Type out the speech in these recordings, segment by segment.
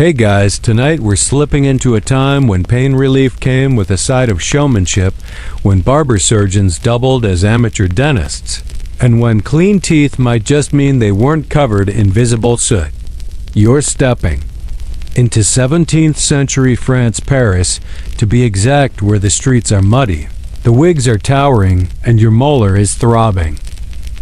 Hey guys, tonight we're slipping into a time when pain relief came with a side of showmanship, when barber surgeons doubled as amateur dentists, and when clean teeth might just mean they weren't covered in visible soot. You're stepping into 17th century France, Paris, to be exact, where the streets are muddy, the wigs are towering, and your molar is throbbing.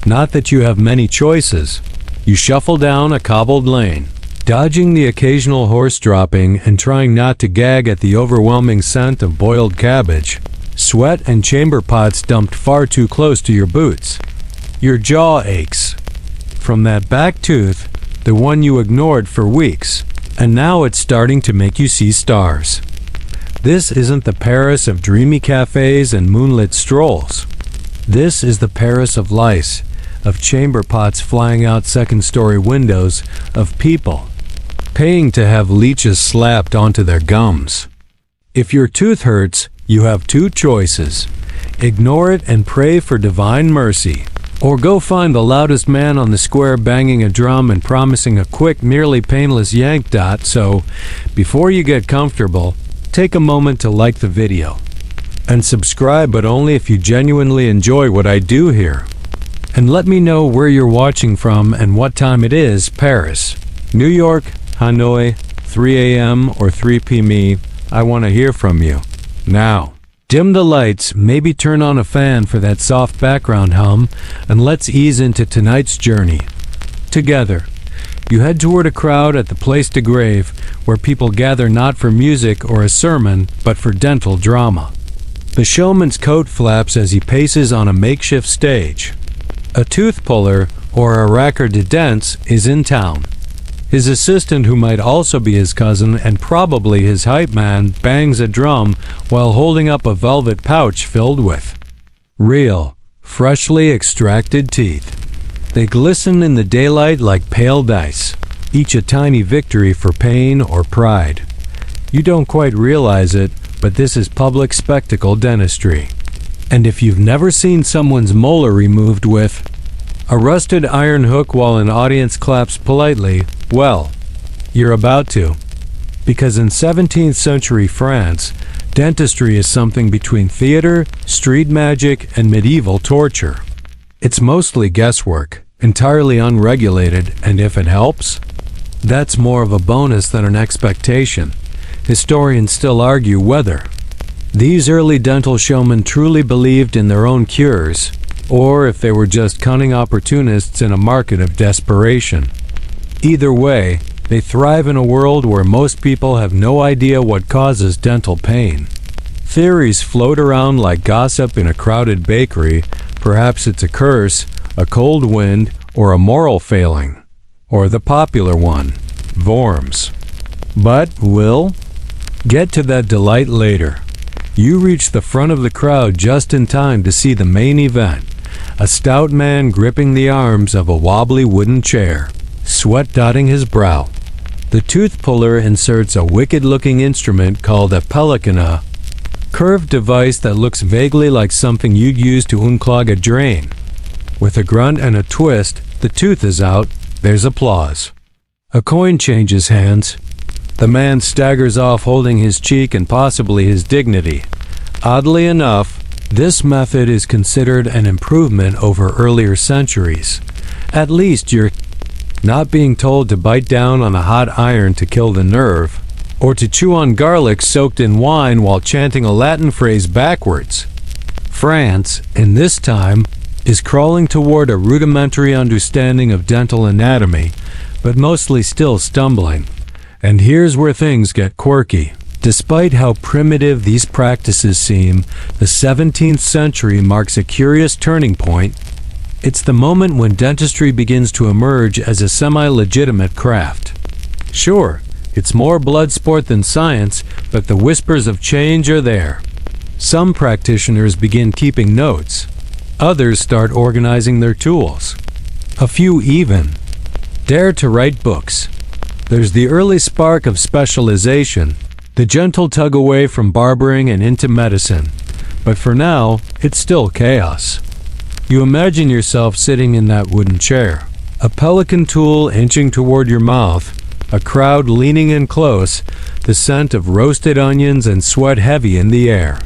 Not that you have many choices. You shuffle down a cobbled lane, dodging the occasional horse dropping and trying not to gag at the overwhelming scent of boiled cabbage, sweat and chamber pots dumped far too close to your boots. Your jaw aches from that back tooth, the one you ignored for weeks, and now it's starting to make you see stars. This isn't the Paris of dreamy cafes and moonlit strolls. This is the Paris of lice, of chamber pots flying out second-story windows, of people paying to have leeches slapped onto their gums. If your tooth hurts, you have two choices. Ignore it and pray for divine mercy, or go find the loudest man on the square banging a drum and promising a quick, nearly painless yank dot. So, before you get comfortable, take a moment to like the video. And subscribe, but only if you genuinely enjoy what I do here. And let me know where you're watching from and what time it is. Paris, New York, Hanoi, 3 a.m. or 3 p.m. I want to hear from you. Now, dim the lights, maybe turn on a fan for that soft background hum, and let's ease into tonight's journey. Together, you head toward a crowd at the Place de Grève, where people gather not for music or a sermon, but for dental drama. The showman's coat flaps as he paces on a makeshift stage. A tooth puller, or a racker de dents, is in town. His assistant, who might also be his cousin and probably his hype man, bangs a drum while holding up a velvet pouch filled with real, freshly extracted teeth. They glisten in the daylight like pale dice, each a tiny victory for pain or pride. You don't quite realize it, but this is public spectacle dentistry. And if you've never seen someone's molar removed with a rusted iron hook while an audience claps politely, well, you're about to. Because in 17th century France, dentistry is something between theater, street magic, and medieval torture. It's mostly guesswork, entirely unregulated, and if it helps, that's more of a bonus than an expectation. Historians still argue whether these early dental showmen truly believed in their own cures, or if they were just cunning opportunists in a market of desperation. Either way, they thrive in a world where most people have no idea what causes dental pain. Theories float around like gossip in a crowded bakery. Perhaps it's a curse, a cold wind, or a moral failing. Or the popular one, worms. But we'll get to that delight later. You reach the front of the crowd just in time to see the main event. A stout man gripping the arms of a wobbly wooden chair, sweat dotting his brow. The tooth puller inserts a wicked-looking instrument called a pellicana, curved device that looks vaguely like something you'd use to unclog a drain. With a grunt and a twist, the tooth is out. There's applause. A coin changes hands. The man staggers off holding his cheek and possibly his dignity. Oddly enough, this method is considered an improvement over earlier centuries. At least you're not being told to bite down on a hot iron to kill the nerve, or to chew on garlic soaked in wine while chanting a Latin phrase backwards. France, in this time, is crawling toward a rudimentary understanding of dental anatomy, but mostly still stumbling. And here's where things get quirky. Despite how primitive these practices seem, the 17th century marks a curious turning point. It's the moment when dentistry begins to emerge as a semi-legitimate craft. Sure, it's more blood sport than science, but the whispers of change are there. Some practitioners begin keeping notes. Others start organizing their tools. A few even dare to write books. There's the early spark of specialization, the gentle tug away from barbering and into medicine. But for now, it's still chaos. You imagine yourself sitting in that wooden chair, a pelican tool inching toward your mouth, a crowd leaning in close, the scent of roasted onions and sweat heavy in the air.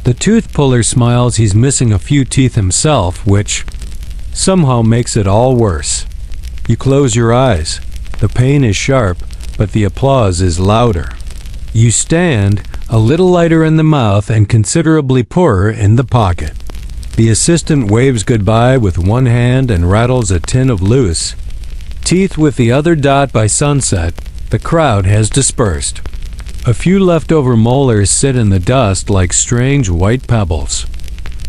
The tooth puller smiles he's missing a few teeth himself, which somehow makes it all worse. You close your eyes. The pain is sharp, but the applause is louder. You stand, a little lighter in the mouth and considerably poorer in the pocket. The assistant waves goodbye with one hand and rattles a tin of loose teeth with the other dot. By sunset, the crowd has dispersed. A few leftover molars sit in the dust like strange white pebbles.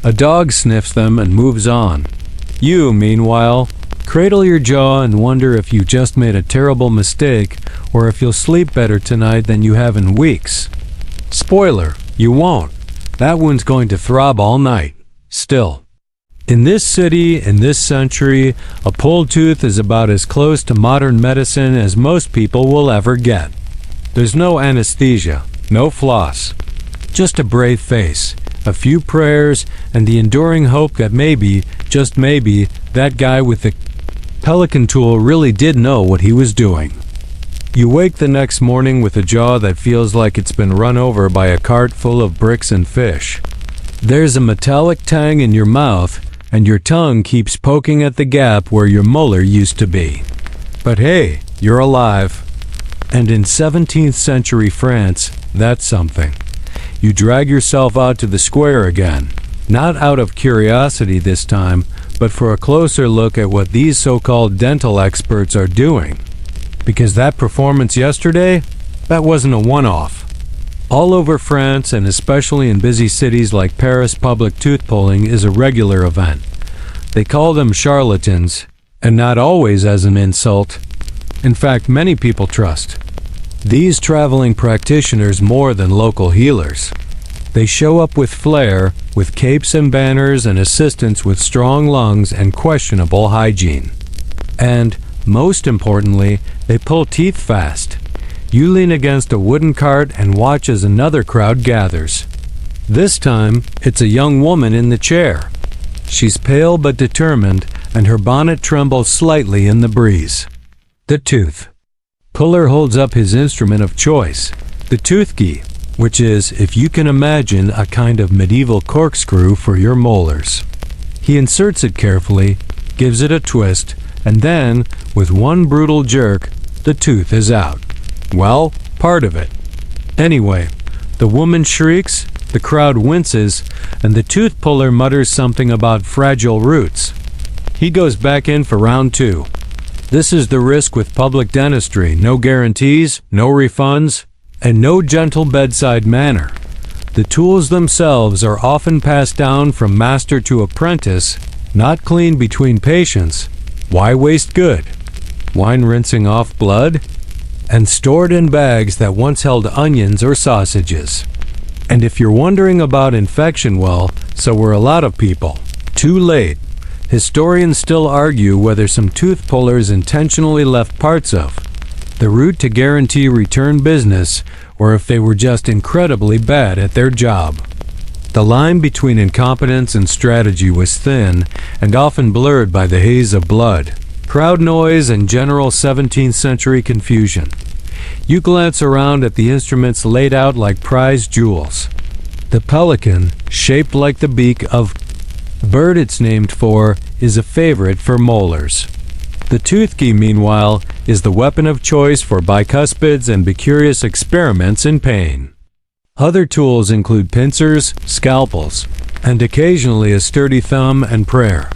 A dog sniffs them and moves on. You, meanwhile, cradle your jaw and wonder if you just made a terrible mistake or if you'll sleep better tonight than you have in weeks. Spoiler, you won't. That one's going to throb all night. Still. In this city, in this century, a pulled tooth is about as close to modern medicine as most people will ever get. There's no anesthesia, no floss. Just a brave face, a few prayers, and the enduring hope that maybe, just maybe, that guy with the pelican tool really did know what he was doing. You wake the next morning with a jaw that feels like it's been run over by a cart full of bricks and fish. There's a metallic tang in your mouth, and your tongue keeps poking at the gap where your molar used to be. But hey, you're alive. And in 17th century France, that's something. You drag yourself out to the square again, not out of curiosity this time, but for a closer look at what these so-called dental experts are doing. Because that performance yesterday, that wasn't a one-off. All over France, and especially in busy cities like Paris, public tooth pulling is a regular event. They call them charlatans, and not always as an insult. In fact, many people trust these traveling practitioners more than local healers. They show up with flair, with capes and banners and assistants with strong lungs and questionable hygiene. And, most importantly, they pull teeth fast. You lean against a wooden cart and watch as another crowd gathers. This time, it's a young woman in the chair. She's pale but determined, and her bonnet trembles slightly in the breeze. The tooth puller holds up his instrument of choice, the tooth key, which is, if you can imagine, a kind of medieval corkscrew for your molars. He inserts it carefully, gives it a twist, and then, with one brutal jerk, the tooth is out. Well, part of it. Anyway, the woman shrieks, the crowd winces, and the tooth puller mutters something about fragile roots. He goes back in for round two. This is the risk with public dentistry: no guarantees, no refunds, and no gentle bedside manner. The tools themselves are often passed down from master to apprentice, not clean between patients. Why waste good? Wine rinsing off blood? And stored in bags that once held onions or sausages. And if you're wondering about infection, well, so were a lot of people. Too late. Historians still argue whether some tooth pullers intentionally left parts of the root to guarantee return business, or if they were just incredibly bad at their job. The line between incompetence and strategy was thin and often blurred by the haze of blood, crowd noise, and general 17th century confusion. You glance around at the instruments laid out like prized jewels. The pelican, shaped like the beak of the bird it's named for, is a favorite for molars. The tooth key, meanwhile, is the weapon of choice for bicuspids and bicurious experiments in pain. Other tools include pincers, scalpels, and occasionally a sturdy thumb and prayer.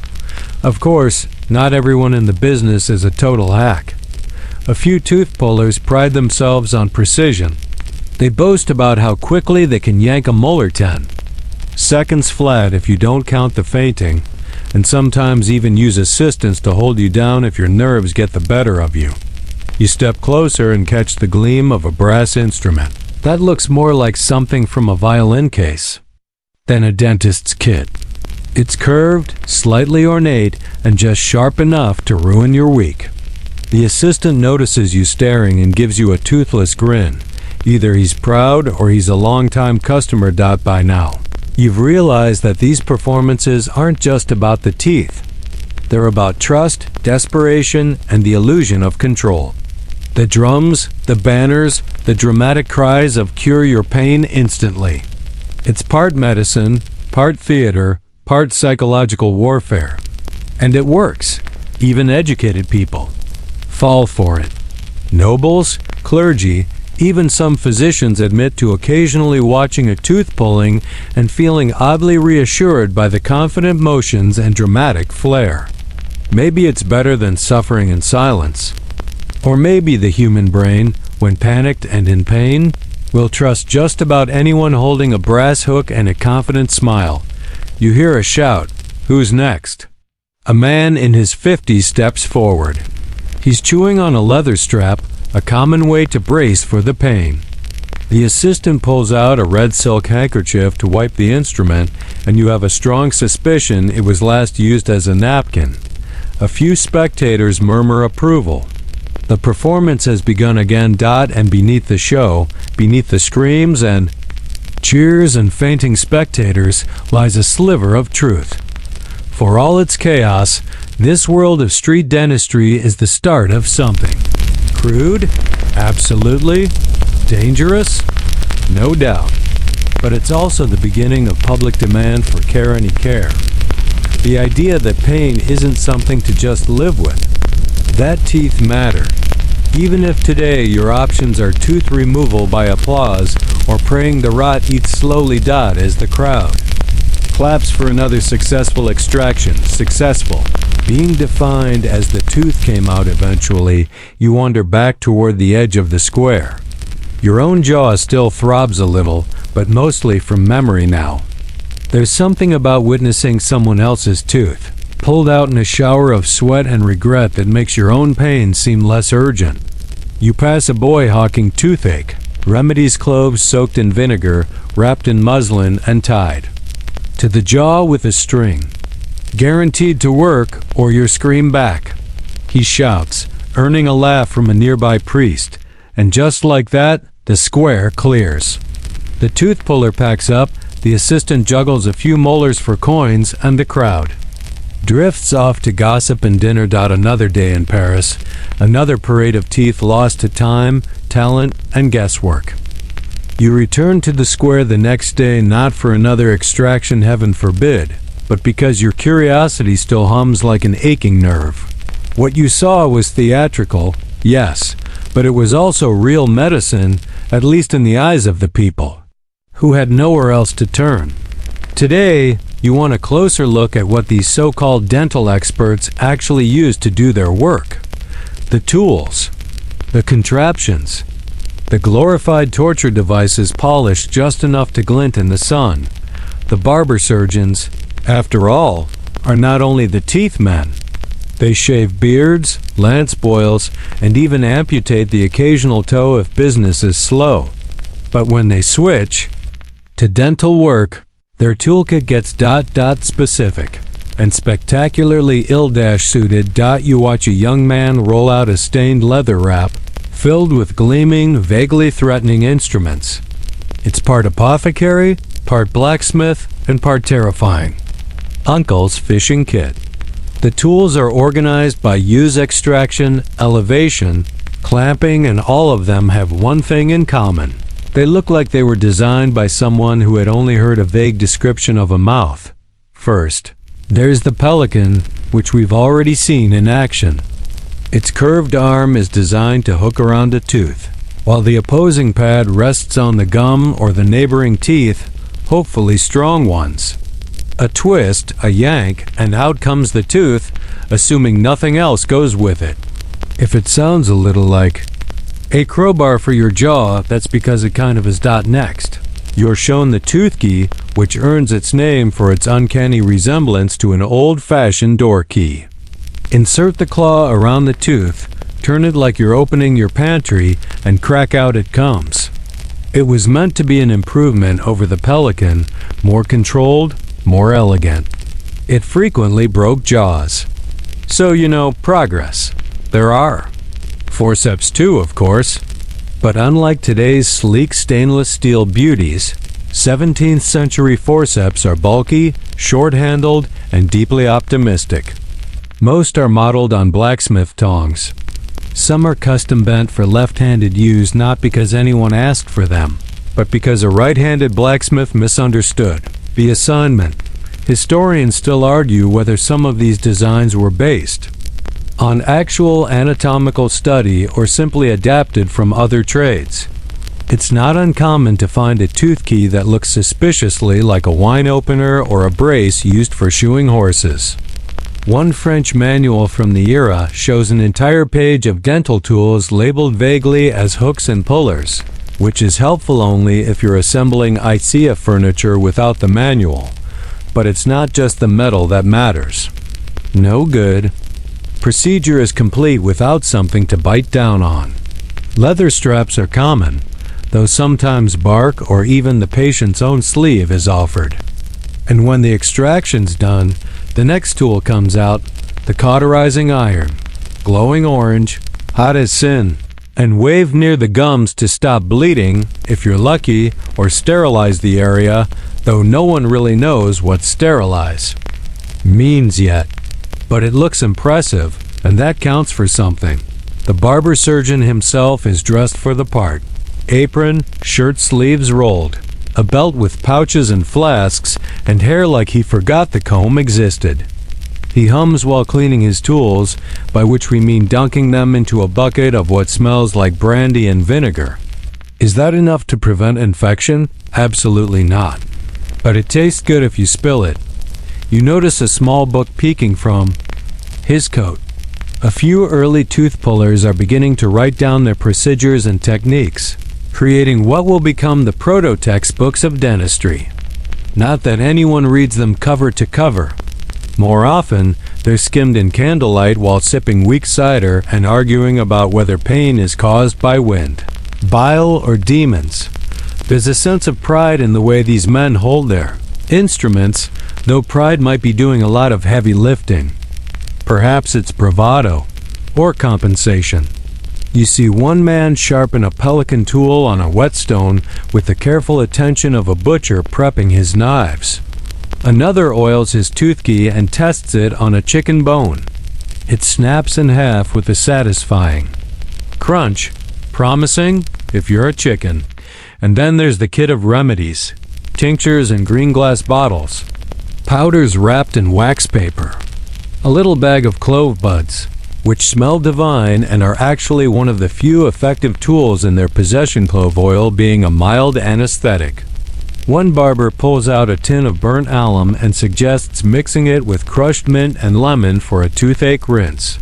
Of course, not everyone in the business is a total hack. A few tooth pullers pride themselves on precision. They boast about how quickly they can yank a molar 10 seconds flat if you don't count the fainting, and sometimes even use assistants to hold you down if your nerves get the better of you. You step closer and catch the gleam of a brass instrument. That looks more like something from a violin case than a dentist's kit. It's curved, slightly ornate, and just sharp enough to ruin your week. The assistant notices you staring and gives you a toothless grin. Either he's proud or he's a long-time customer. By now, you've realized that these performances aren't just about the teeth. They're about trust, desperation, and the illusion of control. The drums, the banners, the dramatic cries of cure your pain instantly. It's part medicine, part theater, part psychological warfare. And it works. Even educated people fall for it. Nobles, clergy, even some physicians admit to occasionally watching a tooth pulling and feeling oddly reassured by the confident motions and dramatic flair. Maybe it's better than suffering in silence. Or maybe the human brain, when panicked and in pain, will trust just about anyone holding a brass hook and a confident smile. You hear a shout, "Who's next?" A man in his 50s steps forward. He's chewing on a leather strap, a common way to brace for the pain. The assistant pulls out a red silk handkerchief to wipe the instrument, and you have a strong suspicion it was last used as a napkin. A few spectators murmur approval. The performance has begun again. And beneath the show, beneath the screams and cheers and fainting spectators, lies a sliver of truth. For all its chaos, this world of street dentistry is the start of something. Crude? Absolutely. Dangerous? No doubt. But it's also the beginning of public demand for any care. The idea that pain isn't something to just live with. That teeth matter. Even if today your options are tooth removal by applause or praying the rot eats slowly. As the crowd claps for another successful extraction. Successful being defined as the tooth came out eventually, you wander back toward the edge of the square. Your own jaw still throbs a little, but mostly from memory now. There's something about witnessing someone else's tooth pulled out in a shower of sweat and regret that makes your own pain seem less urgent. You pass a boy hawking toothache, remedies cloves soaked in vinegar, wrapped in muslin and tied to the jaw with a string. Guaranteed to work or you're screamed back. He shouts, earning a laugh from a nearby priest, and just like that, the square clears. The tooth puller packs up, the assistant juggles a few molars for coins, and the crowd drifts off to gossip and dinner. Another day in Paris, another parade of teeth lost to time, talent, and guesswork. You return to the square the next day not for another extraction, heaven forbid, but because your curiosity still hums like an aching nerve. What you saw was theatrical, yes, but it was also real medicine, at least in the eyes of the people, who had nowhere else to turn. Today, you want a closer look at what these so-called dental experts actually use to do their work. The tools, the contraptions, the glorified torture devices polished just enough to glint in the sun. The barber surgeons, after all, are not only the teeth men. They shave beards, lance boils, and even amputate the occasional toe if business is slow. But when they switch to dental work, their toolkit gets specific and spectacularly ill-suited. You watch a young man roll out a stained leather wrap filled with gleaming, vaguely threatening instruments. It's part apothecary, part blacksmith, and part terrifying. Uncle's fishing kit. The tools are organized by use, extraction, elevation, clamping, and all of them have one thing in common. They look like they were designed by someone who had only heard a vague description of a mouth. First, there's the pelican, which we've already seen in action. Its curved arm is designed to hook around a tooth, while the opposing pad rests on the gum or the neighboring teeth, hopefully strong ones. A twist, a yank, and out comes the tooth, assuming nothing else goes with it. If it sounds a little like a crowbar for your jaw, that's because it kind of is. Next, you're shown the tooth key, which earns its name for its uncanny resemblance to an old-fashioned door key. Insert the claw around the tooth, turn it like you're opening your pantry, and crack out it comes. It was meant to be an improvement over the pelican, more controlled, more elegant. It frequently broke jaws. So, progress. There are. Forceps too, of course. But unlike today's sleek stainless steel beauties, 17th century forceps are bulky, short-handled, and deeply optimistic. Most are modeled on blacksmith tongs. Some are custom bent for left-handed use not because anyone asked for them, but because a right-handed blacksmith misunderstood the assignment. Historians still argue whether some of these designs were based on actual anatomical study or simply adapted from other trades. It's not uncommon to find a tooth key that looks suspiciously like a wine opener or a brace used for shoeing horses. One French manual from the era shows an entire page of dental tools labeled vaguely as hooks and pullers, which is helpful only if you're assembling IKEA furniture without the manual. But it's not just the metal that matters. No good. Procedure is complete without something to bite down on. Leather straps are common, though sometimes bark or even the patient's own sleeve is offered. And when the extraction's done, the next tool comes out, the cauterizing iron, glowing orange, hot as sin, and waved near the gums to stop bleeding, if you're lucky, or sterilize the area, though no one really knows what sterilize means yet. But it looks impressive, and that counts for something. The barber surgeon himself is dressed for the part. Apron, shirt sleeves rolled, a belt with pouches and flasks, and hair like he forgot the comb existed. He hums while cleaning his tools, by which we mean dunking them into a bucket of what smells like brandy and vinegar. Is that enough to prevent infection? Absolutely not. But it tastes good if you spill it. You notice a small book peeking from his coat. A few early tooth pullers are beginning to write down their procedures and techniques, creating what will become the proto-textbooks of dentistry. Not that anyone reads them cover to cover. More often, they're skimmed in candlelight while sipping weak cider and arguing about whether pain is caused by wind, bile, or demons. There's a sense of pride in the way these men hold their instruments, though pride might be doing a lot of heavy lifting. Perhaps it's bravado, or compensation. You see one man sharpen a pelican tool on a whetstone with the careful attention of a butcher prepping his knives. Another oils his tooth key and tests it on a chicken bone. It snaps in half with a satisfying crunch, promising if you're a chicken. And then there's the kit of remedies, tinctures in green glass bottles, powders wrapped in wax paper, a little bag of clove buds, which smell divine and are actually one of the few effective tools in their possession, clove oil being a mild anesthetic. One barber pulls out a tin of burnt alum and suggests mixing it with crushed mint and lemon for a toothache rinse.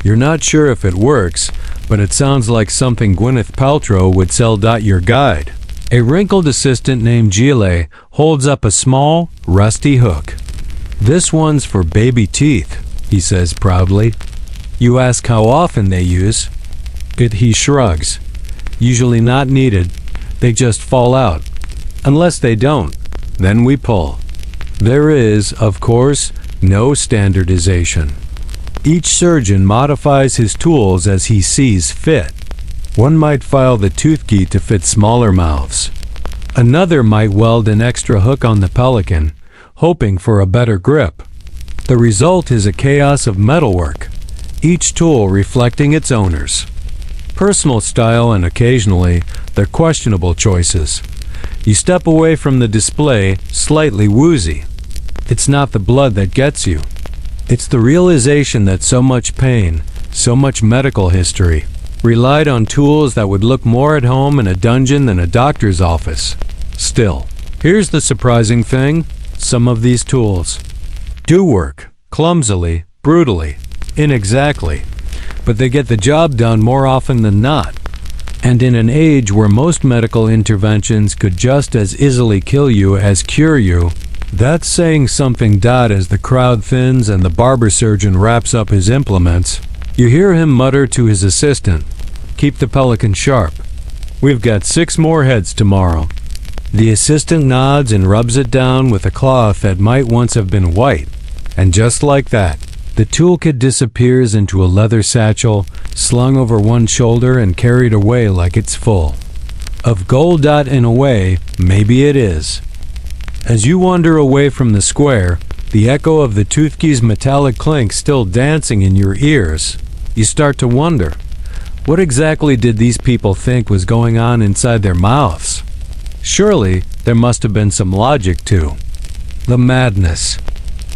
You're not sure if it works, but it sounds like something Gwyneth Paltrow would sell. Your guide. A wrinkled assistant named Gile holds up a small, rusty hook. "This one's for baby teeth," he says proudly. You ask how often they use it. He shrugs. Usually not needed. They just fall out. Unless they don't, then we pull. There is, of course, no standardization. Each surgeon modifies his tools as he sees fit. One might file the tooth key to fit smaller mouths. Another might weld an extra hook on the pelican, hoping for a better grip. The result is a chaos of metalwork, each tool reflecting its owner's personal style and occasionally their questionable choices. You step away from the display slightly woozy. It's not the blood that gets you. It's the realization that so much pain, so much medical history, relied on tools that would look more at home in a dungeon than a doctor's office. Still, here's the surprising thing. Some of these tools do work, clumsily, brutally, inexactly, but they get the job done more often than not. And in an age where most medical interventions could just as easily kill you as cure you, that's saying something. As the crowd thins and the barber surgeon wraps up his implements, you hear him mutter to his assistant, "Keep the pelican sharp. We've got 6 more heads tomorrow." The assistant nods and rubs it down with a cloth that might once have been white. And just like that, the toolkit disappears into a leather satchel, slung over one shoulder and carried away like it's full of gold. In a way, maybe it is. As you wander away from the square, the echo of the tooth key's metallic clink still dancing in your ears, you start to wonder, What exactly did these people think was going on inside their mouths? Surely, there must have been some logic to the madness.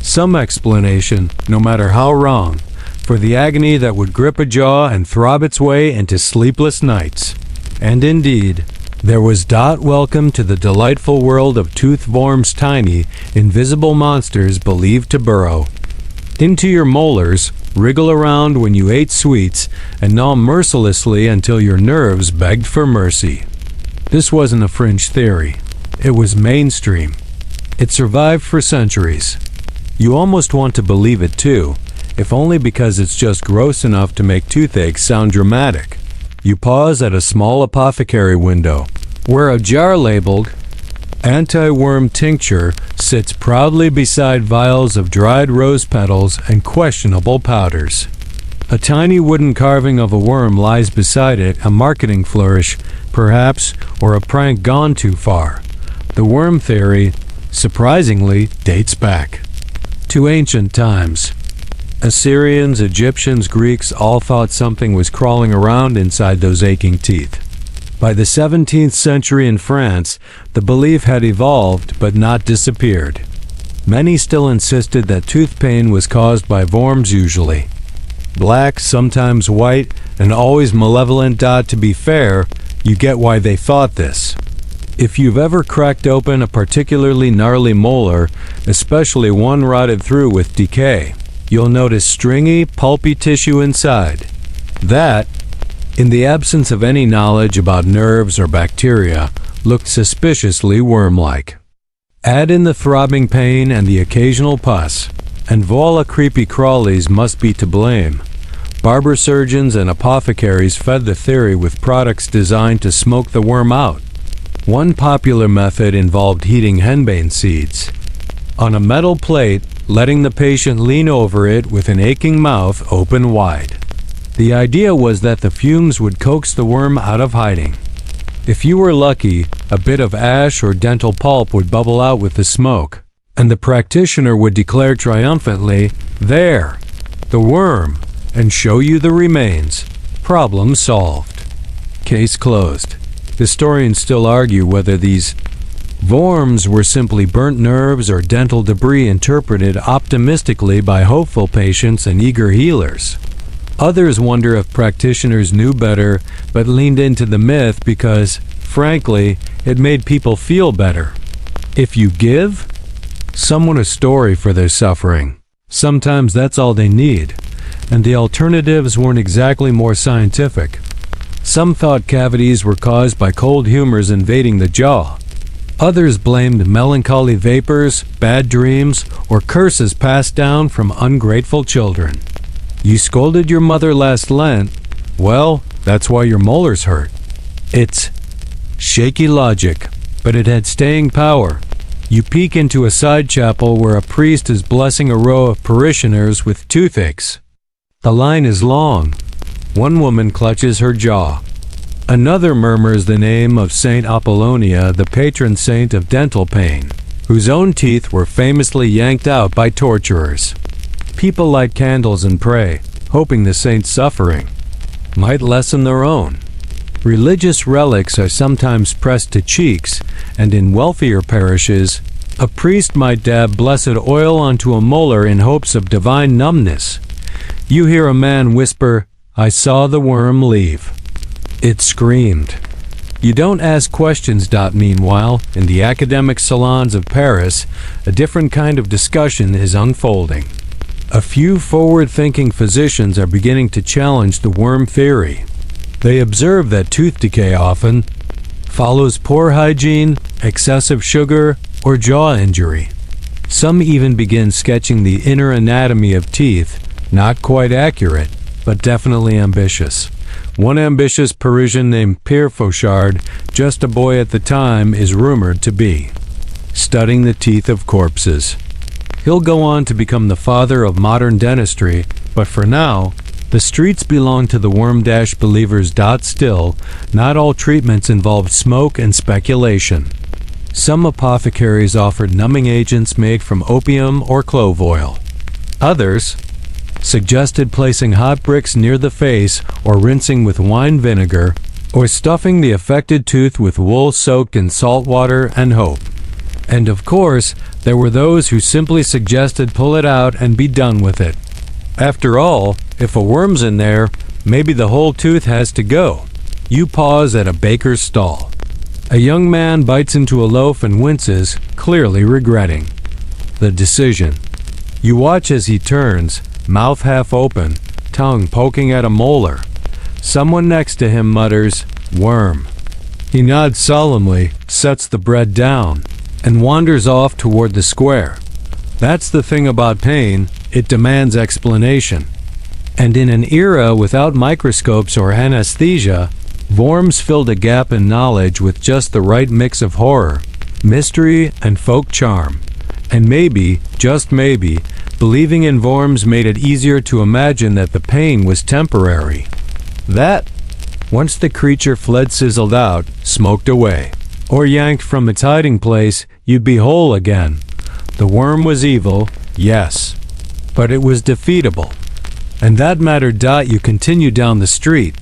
Some explanation, no matter how wrong, for the agony that would grip a jaw and throb its way into sleepless nights. And indeed, there was welcome to the delightful world of tooth worms, tiny, invisible monsters believed to burrow into your molars, wriggle around when you ate sweets, and gnaw mercilessly until your nerves begged for mercy. This wasn't a fringe theory. It was mainstream. It survived for centuries. You almost want to believe it too, if only because it's just gross enough to make toothache sound dramatic. You pause at a small apothecary window, where a jar labeled anti-worm tincture sits proudly beside vials of dried rose petals and questionable powders. A tiny wooden carving of a worm lies beside it, a marketing flourish, perhaps, or a prank gone too far. The worm theory, surprisingly, dates back to ancient times. Assyrians, Egyptians, Greeks all thought something was crawling around inside those aching teeth. By the 17th century in France, the belief had evolved but not disappeared. Many still insisted that tooth pain was caused by worms, usually black, sometimes white, and always malevolent. To be fair, you get why they thought this. If you've ever cracked open a particularly gnarly molar, especially one rotted through with decay, you'll notice stringy, pulpy tissue inside. That, in the absence of any knowledge about nerves or bacteria, looked suspiciously worm-like. Add in the throbbing pain and the occasional pus, and voila, creepy crawlies must be to blame. Barber surgeons and apothecaries fed the theory with products designed to smoke the worm out. One popular method involved heating henbane seeds on a metal plate, letting the patient lean over it with an aching mouth open wide. The idea was that the fumes would coax the worm out of hiding. If you were lucky, a bit of ash or dental pulp would bubble out with the smoke, and the practitioner would declare triumphantly, "There, the worm," and show you the remains. Problem solved. Case closed. Historians still argue whether these worms were simply burnt nerves or dental debris interpreted optimistically by hopeful patients and eager healers. Others wonder if practitioners knew better but leaned into the myth because, frankly, it made people feel better. If you give someone a story for their suffering, sometimes that's all they need, and the alternatives weren't exactly more scientific. Some thought cavities were caused by cold humors invading the jaw. Others blamed melancholy vapors, bad dreams, or curses passed down from ungrateful children. You scolded your mother last Lent. Well, that's why your molars hurt. It's shaky logic, but it had staying power. You peek into a side chapel where a priest is blessing a row of parishioners with toothaches. The line is long. One woman clutches her jaw. Another murmurs the name of Saint Apollonia, the patron saint of dental pain, whose own teeth were famously yanked out by torturers. People light candles and pray, hoping the saint's suffering might lessen their own. Religious relics are sometimes pressed to cheeks, and in wealthier parishes, a priest might dab blessed oil onto a molar in hopes of divine numbness. You hear a man whisper, "I saw the worm leave." It screamed. You don't ask questions. Meanwhile, in the academic salons of Paris, a different kind of discussion is unfolding. A few forward-thinking physicians are beginning to challenge the worm theory. They observe that tooth decay often follows poor hygiene, excessive sugar, or jaw injury. Some even begin sketching the inner anatomy of teeth, not quite accurate, but definitely ambitious. One ambitious Parisian named Pierre Fauchard, just a boy at the time, is rumored to be studying the teeth of corpses. He'll go on to become the father of modern dentistry, but for now, the streets belong to the worm-believers. Still, not all treatments involved smoke and speculation. Some apothecaries offered numbing agents made from opium or clove oil. Others suggested placing hot bricks near the face or rinsing with wine vinegar, or stuffing the affected tooth with wool soaked in salt water and hope. And of course, there were those who simply suggested pull it out and be done with it. After all, if a worm's in there, maybe the whole tooth has to go. You pause at a baker's stall. A young man bites into a loaf and winces, clearly regretting the decision. You watch as he turns, mouth half open, tongue poking at a molar. Someone next to him mutters, "Worm." He nods solemnly, sets the bread down, and wanders off toward the square. That's the thing about pain, it demands explanation. And in an era without microscopes or anesthesia, Worms filled a gap in knowledge with just the right mix of horror, mystery, and folk charm. And maybe, just maybe, believing in Worms made it easier to imagine that the pain was temporary. That, once the creature fled sizzled out, smoked away, or yanked from its hiding place, you'd be whole again. The worm was evil, yes, but it was defeatable. And that mattered. You continue down the street,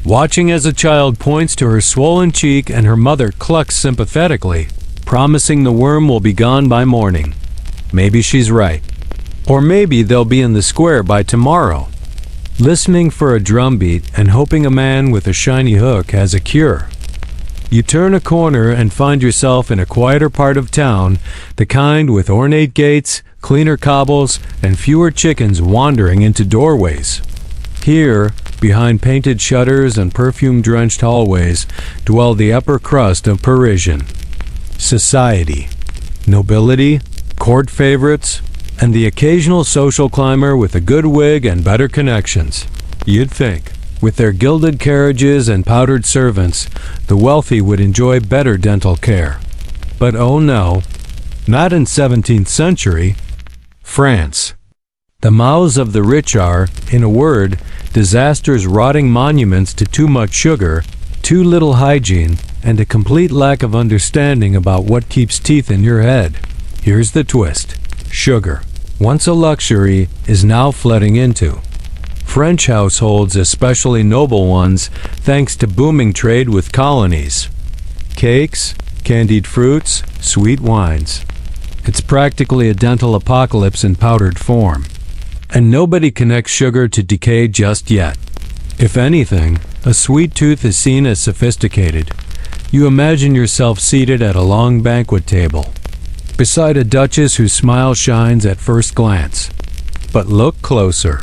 watching as a child points to her swollen cheek and her mother clucks sympathetically, promising the worm will be gone by morning. Maybe she's right. Or maybe they'll be in the square by tomorrow. Listening for a drumbeat and hoping a man with a shiny hook has a cure. You turn a corner and find yourself in a quieter part of town, the kind with ornate gates, cleaner cobbles, and fewer chickens wandering into doorways. Here, behind painted shutters and perfume-drenched hallways, dwell the upper crust of Parisian society. Nobility, court favorites, and the occasional social climber with a good wig and better connections. You'd think, with their gilded carriages and powdered servants, the wealthy would enjoy better dental care. But oh no, not in 17th century France. The mouths of the rich are, in a word, disasters, rotting monuments to too much sugar, too little hygiene, and a complete lack of understanding about what keeps teeth in your head. Here's the twist. Sugar, once a luxury, is now flooding into French households, especially noble ones, thanks to booming trade with colonies. Cakes, candied fruits, sweet wines. It's practically a dental apocalypse in powdered form. And nobody connects sugar to decay just yet. If anything, a sweet tooth is seen as sophisticated. You imagine yourself seated at a long banquet table, beside a duchess whose smile shines at first glance. But look closer.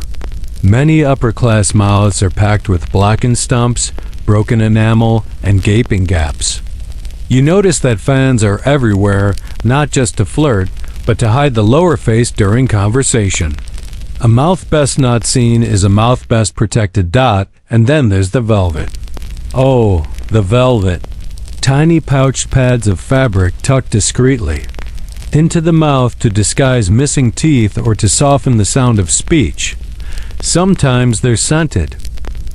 Many upper-class mouths are packed with blackened stumps, broken enamel, and gaping gaps. You notice that fans are everywhere, not just to flirt, but to hide the lower face during conversation. A mouth best not seen is a mouth best protected. And then there's the velvet. Oh, the velvet. Tiny pouched pads of fabric tucked discreetly into the mouth to disguise missing teeth or to soften the sound of speech. Sometimes they're scented.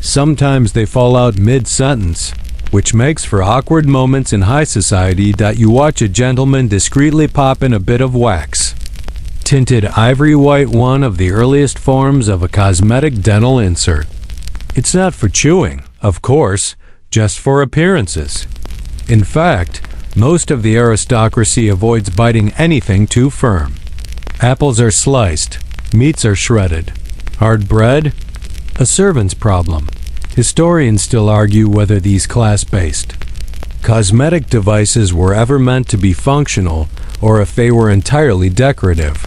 Sometimes they fall out mid-sentence, which makes for awkward moments in high society. You watch a gentleman discreetly pop in a bit of wax. Tinted ivory white, one of the earliest forms of a cosmetic dental insert. It's not for chewing, of course, just for appearances. In fact, most of the aristocracy avoids biting anything too firm. Apples are sliced, meats are shredded. Hard bread? A servant's problem. Historians still argue whether these class-based cosmetic devices were ever meant to be functional or if they were entirely decorative.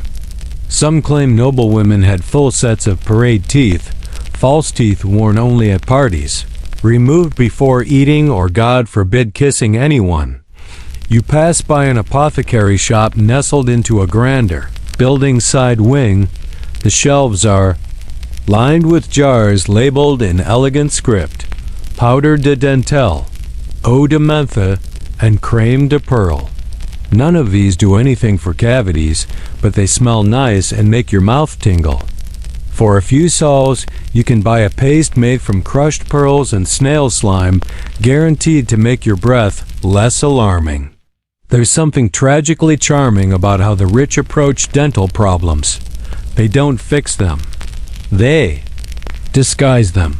Some claim noblewomen had full sets of parade teeth, false teeth worn only at parties, removed before eating or, God forbid, kissing anyone. You pass by an apothecary shop nestled into a grander building side wing. The shelves are lined with jars labeled in elegant script: powder de dentelle, eau de menthe, and crème de pearl. None of these do anything for cavities, but they smell nice and make your mouth tingle. For a few sols, you can buy a paste made from crushed pearls and snail slime, guaranteed to make your breath less alarming. There's something tragically charming about how the rich approach dental problems. They don't fix them. They disguise them.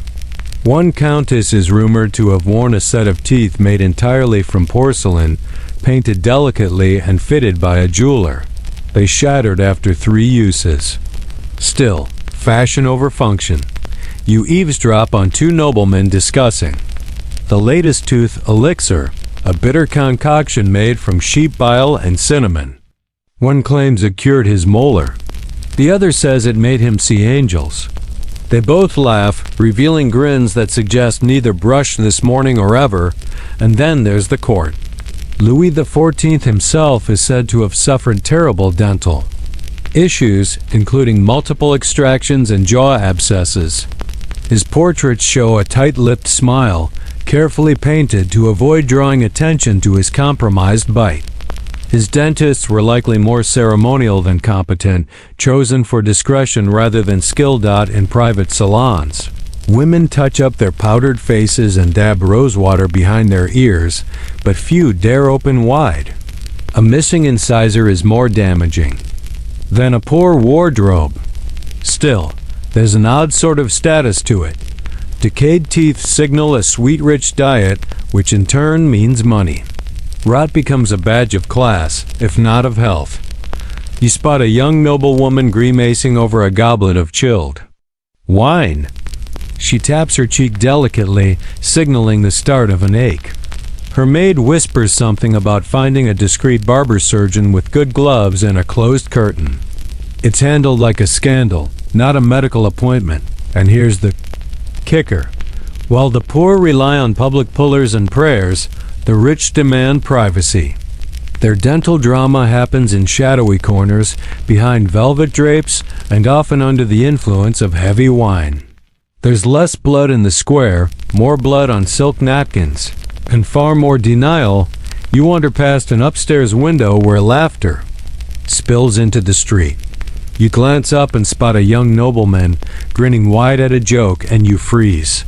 One countess is rumored to have worn a set of teeth made entirely from porcelain, painted delicately and fitted by a jeweler. They shattered after 3 uses. Still, fashion over function. You eavesdrop on 2 noblemen discussing the latest tooth elixir, a bitter concoction made from sheep bile and cinnamon. One claims it cured his molar. The other says it made him see angels. They both laugh, revealing grins that suggest neither brushed this morning or ever, and then there's the court. Louis XIV himself is said to have suffered terrible dental issues, including multiple extractions and jaw abscesses. His portraits show a tight-lipped smile, carefully painted to avoid drawing attention to his compromised bite. His dentists were likely more ceremonial than competent, chosen for discretion rather than skill. In private salons, women touch up their powdered faces and dab rosewater behind their ears, but few dare open wide. A missing incisor is more damaging than a poor wardrobe. Still, there's an odd sort of status to it. Decayed teeth signal a sweet, rich diet, which in turn means money. Rot becomes a badge of class, if not of health. You spot a young noblewoman grimacing over a goblet of chilled wine. She taps her cheek delicately, signaling the start of an ache. Her maid whispers something about finding a discreet barber surgeon with good gloves and a closed curtain. It's handled like a scandal, not a medical appointment. And here's the kicker. While the poor rely on public pullers and prayers, the rich demand privacy. Their dental drama happens in shadowy corners, behind velvet drapes, and often under the influence of heavy wine. There's less blood in the square, more blood on silk napkins, and far more denial. You wander past an upstairs window where laughter spills into the street. You glance up and spot a young nobleman grinning wide at a joke, and you freeze.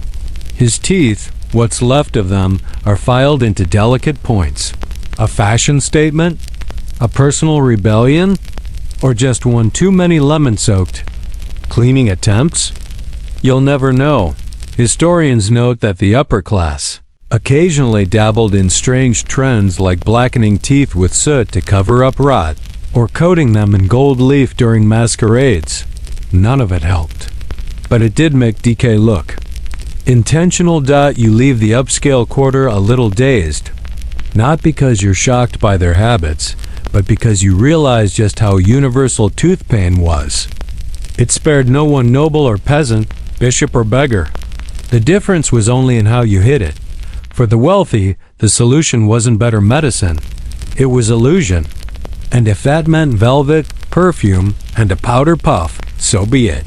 His teeth, what's left of them, are filed into delicate points. A fashion statement? A personal rebellion? Or just one too many lemon-soaked cleaning attempts? You'll never know. Historians note that the upper class occasionally dabbled in strange trends like blackening teeth with soot to cover up rot, or coating them in gold leaf during masquerades. None of it helped. But it did make decay look intentional. You leave the upscale quarter a little dazed, not because you're shocked by their habits, but because you realize just how universal tooth pain was. It spared no one, noble or peasant, bishop or beggar. The difference was only in how you hid it. For the wealthy, the solution wasn't better medicine, it was illusion. And if that meant velvet, perfume, and a powder puff, so be it.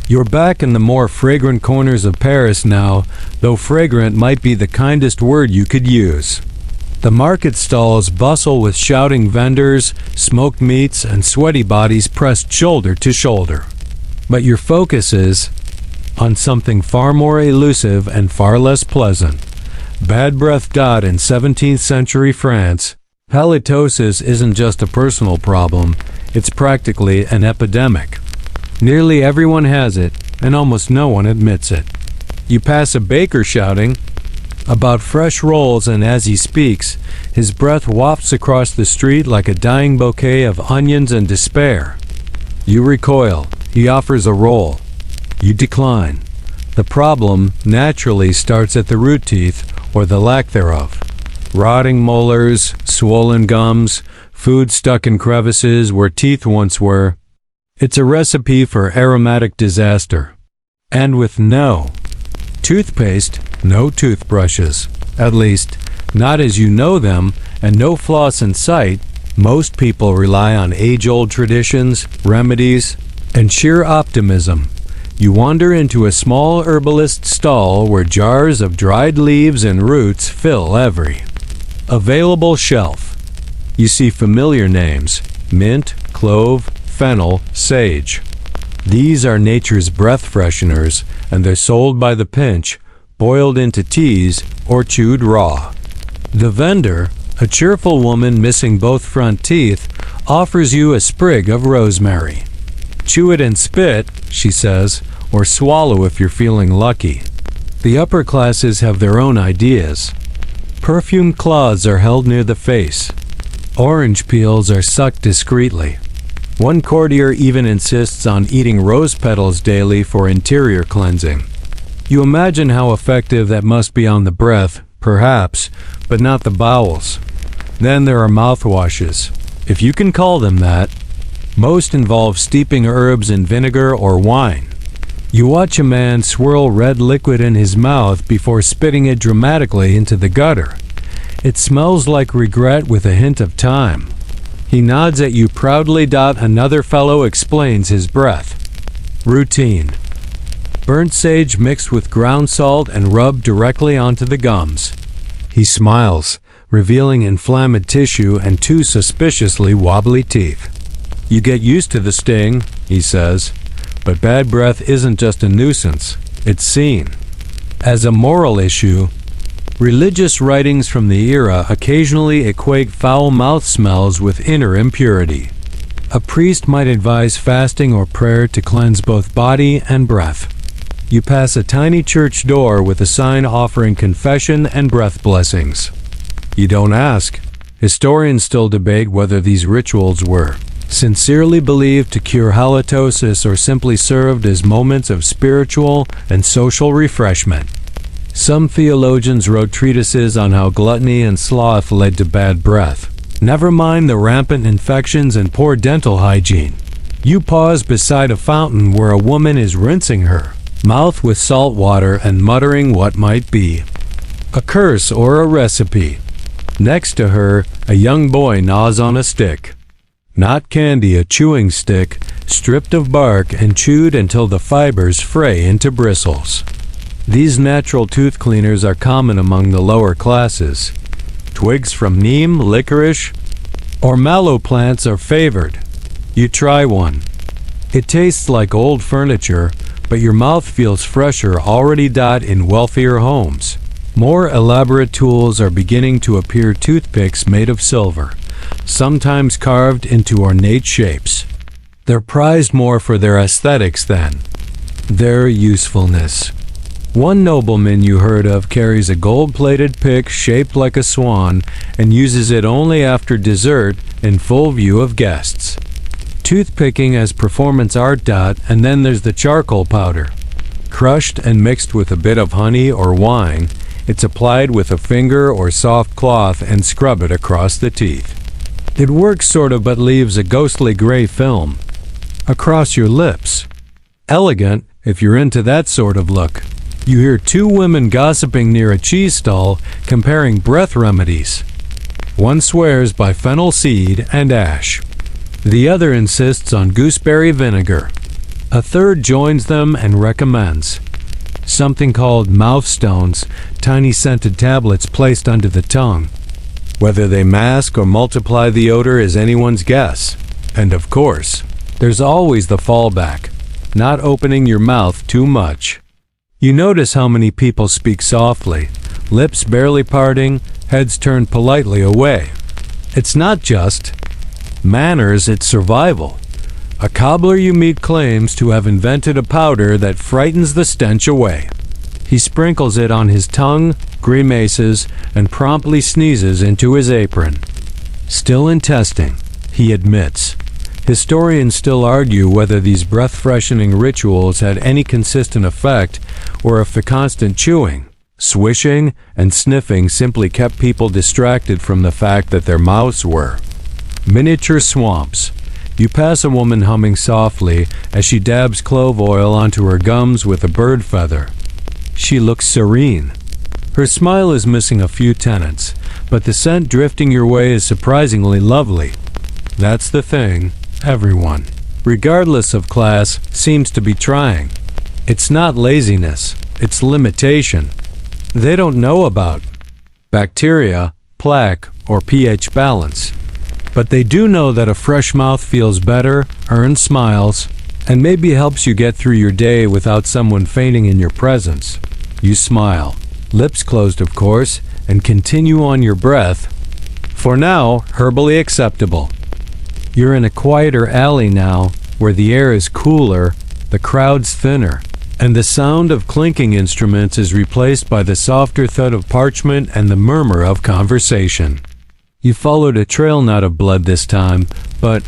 You're back in the more fragrant corners of Paris now, though fragrant might be the kindest word you could use. The market stalls bustle with shouting vendors, smoked meats, and sweaty bodies pressed shoulder to shoulder. But your focus is on something far more elusive and far less pleasant. Bad breath. In 17th century France, halitosis isn't just a personal problem, it's practically an epidemic. Nearly everyone has it, and almost no one admits it. You pass a baker shouting about fresh rolls, and as he speaks, his breath wafts across the street like a dying bouquet of onions and despair. You recoil. He offers a roll. You decline. The problem naturally starts at the root teeth, or the lack thereof. Rotting molars, swollen gums, food stuck in crevices where teeth once were. It's a recipe for aromatic disaster. And with no toothpaste, no toothbrushes, at least not as you know them, and no floss in sight, most people rely on age-old traditions, remedies, and sheer optimism. You wander into a small herbalist stall where jars of dried leaves and roots fill every available shelf. You see familiar names: mint, clove, fennel, sage. These are nature's breath fresheners, and they're sold by the pinch, boiled into teas, or chewed raw. The vendor, a cheerful woman missing both front teeth, offers you a sprig of rosemary. Chew it and spit, she says, or swallow if you're feeling lucky. The upper classes have their own ideas. Perfumed cloths are held near the face. Orange peels are sucked discreetly. One courtier even insists on eating rose petals daily for interior cleansing. You imagine how effective that must be on the breath, perhaps, but not the bowels. Then there are mouthwashes, if you can call them that. Most involve steeping herbs in vinegar or wine. You watch a man swirl red liquid in his mouth before spitting it dramatically into the gutter. It smells like regret with a hint of time. He nods at you proudly. Another fellow explains his breath. Routine. Burnt sage mixed with ground salt and rubbed directly onto the gums. He smiles, revealing inflamed tissue and two suspiciously wobbly teeth. You get used to the sting, he says, but bad breath isn't just a nuisance, it's seen as a moral issue. Religious writings from the era occasionally equate foul mouth smells with inner impurity. A priest might advise fasting or prayer to cleanse both body and breath. You pass a tiny church door with a sign offering confession and breath blessings. You don't ask. Historians still debate whether these rituals were sincerely believed to cure halitosis or simply served as moments of spiritual and social refreshment. Some theologians wrote treatises on how gluttony and sloth led to bad breath. Never mind the rampant infections and poor dental hygiene. You pause beside a fountain where a woman is rinsing her mouth with salt water and muttering what might be a curse or a recipe. Next to her, a young boy gnaws on a stick. Not candy, a chewing stick, stripped of bark and chewed until the fibers fray into bristles. These natural tooth cleaners are common among the lower classes. Twigs from neem, licorice, or mallow plants are favored. You try one. It tastes like old furniture, but your mouth feels fresher already. In wealthier homes, more elaborate tools are beginning to appear. Toothpicks made of silver, sometimes carved into ornate shapes. They're prized more for their aesthetics than their usefulness. One nobleman you heard of carries a gold-plated pick shaped like a swan and uses it only after dessert in full view of guests. Toothpicking as performance art. And then there's the charcoal powder. Crushed and mixed with a bit of honey or wine, it's applied with a finger or soft cloth and scrub it across the teeth. It works sort of, but leaves a ghostly gray film across your lips. Elegant, if you're into that sort of look. You hear two women gossiping near a cheese stall, comparing breath remedies. One swears by fennel seed and ash. The other insists on gooseberry vinegar. A third joins them and recommends something called mouth stones, tiny scented tablets placed under the tongue. Whether they mask or multiply the odor is anyone's guess. And of course, there's always the fallback, not opening your mouth too much. You notice how many people speak softly, lips barely parting, heads turned politely away. It's not just manners, it's survival. A cobbler you meet claims to have invented a powder that frightens the stench away. He sprinkles it on his tongue, grimaces, and promptly sneezes into his apron. Still in testing, he admits. Historians still argue whether these breath-freshening rituals had any consistent effect or if the constant chewing, swishing, and sniffing simply kept people distracted from the fact that their mouths were miniature swamps. You pass a woman humming softly as she dabs clove oil onto her gums with a bird feather. She looks serene. Her smile is missing a few tenets, but the scent drifting your way is surprisingly lovely. That's the thing. Everyone, regardless of class, seems to be trying. It's not laziness, it's limitation. They don't know about bacteria, plaque, or pH balance. But they do know that a fresh mouth feels better, earns smiles, and maybe helps you get through your day without someone fainting in your presence. You smile, lips closed of course, and continue on your breath. For now, herbally acceptable. You're in a quieter alley now, where the air is cooler, the crowd's thinner. and the sound of clinking instruments is replaced by the softer thud of parchment and the murmur of conversation. You followed a trail not of blood this time, but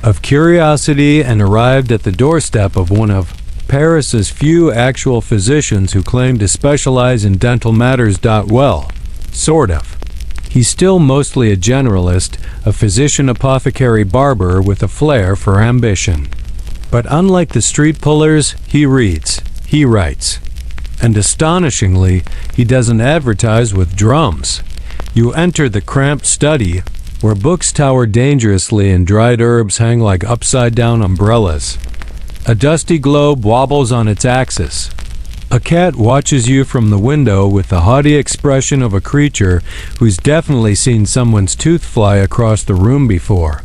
of curiosity, and arrived at the doorstep of one of Paris's few actual physicians who claim to specialize in dental matters. Well, sort of. He's still mostly a generalist, a physician, apothecary, barber with a flair for ambition. But unlike the street pullers, he reads, he writes. And astonishingly, he doesn't advertise with drums. You enter the cramped study, where books tower dangerously and dried herbs hang like upside-down umbrellas. A dusty globe wobbles on its axis. A cat watches you from the window with the haughty expression of a creature who's definitely seen someone's tooth fly across the room before.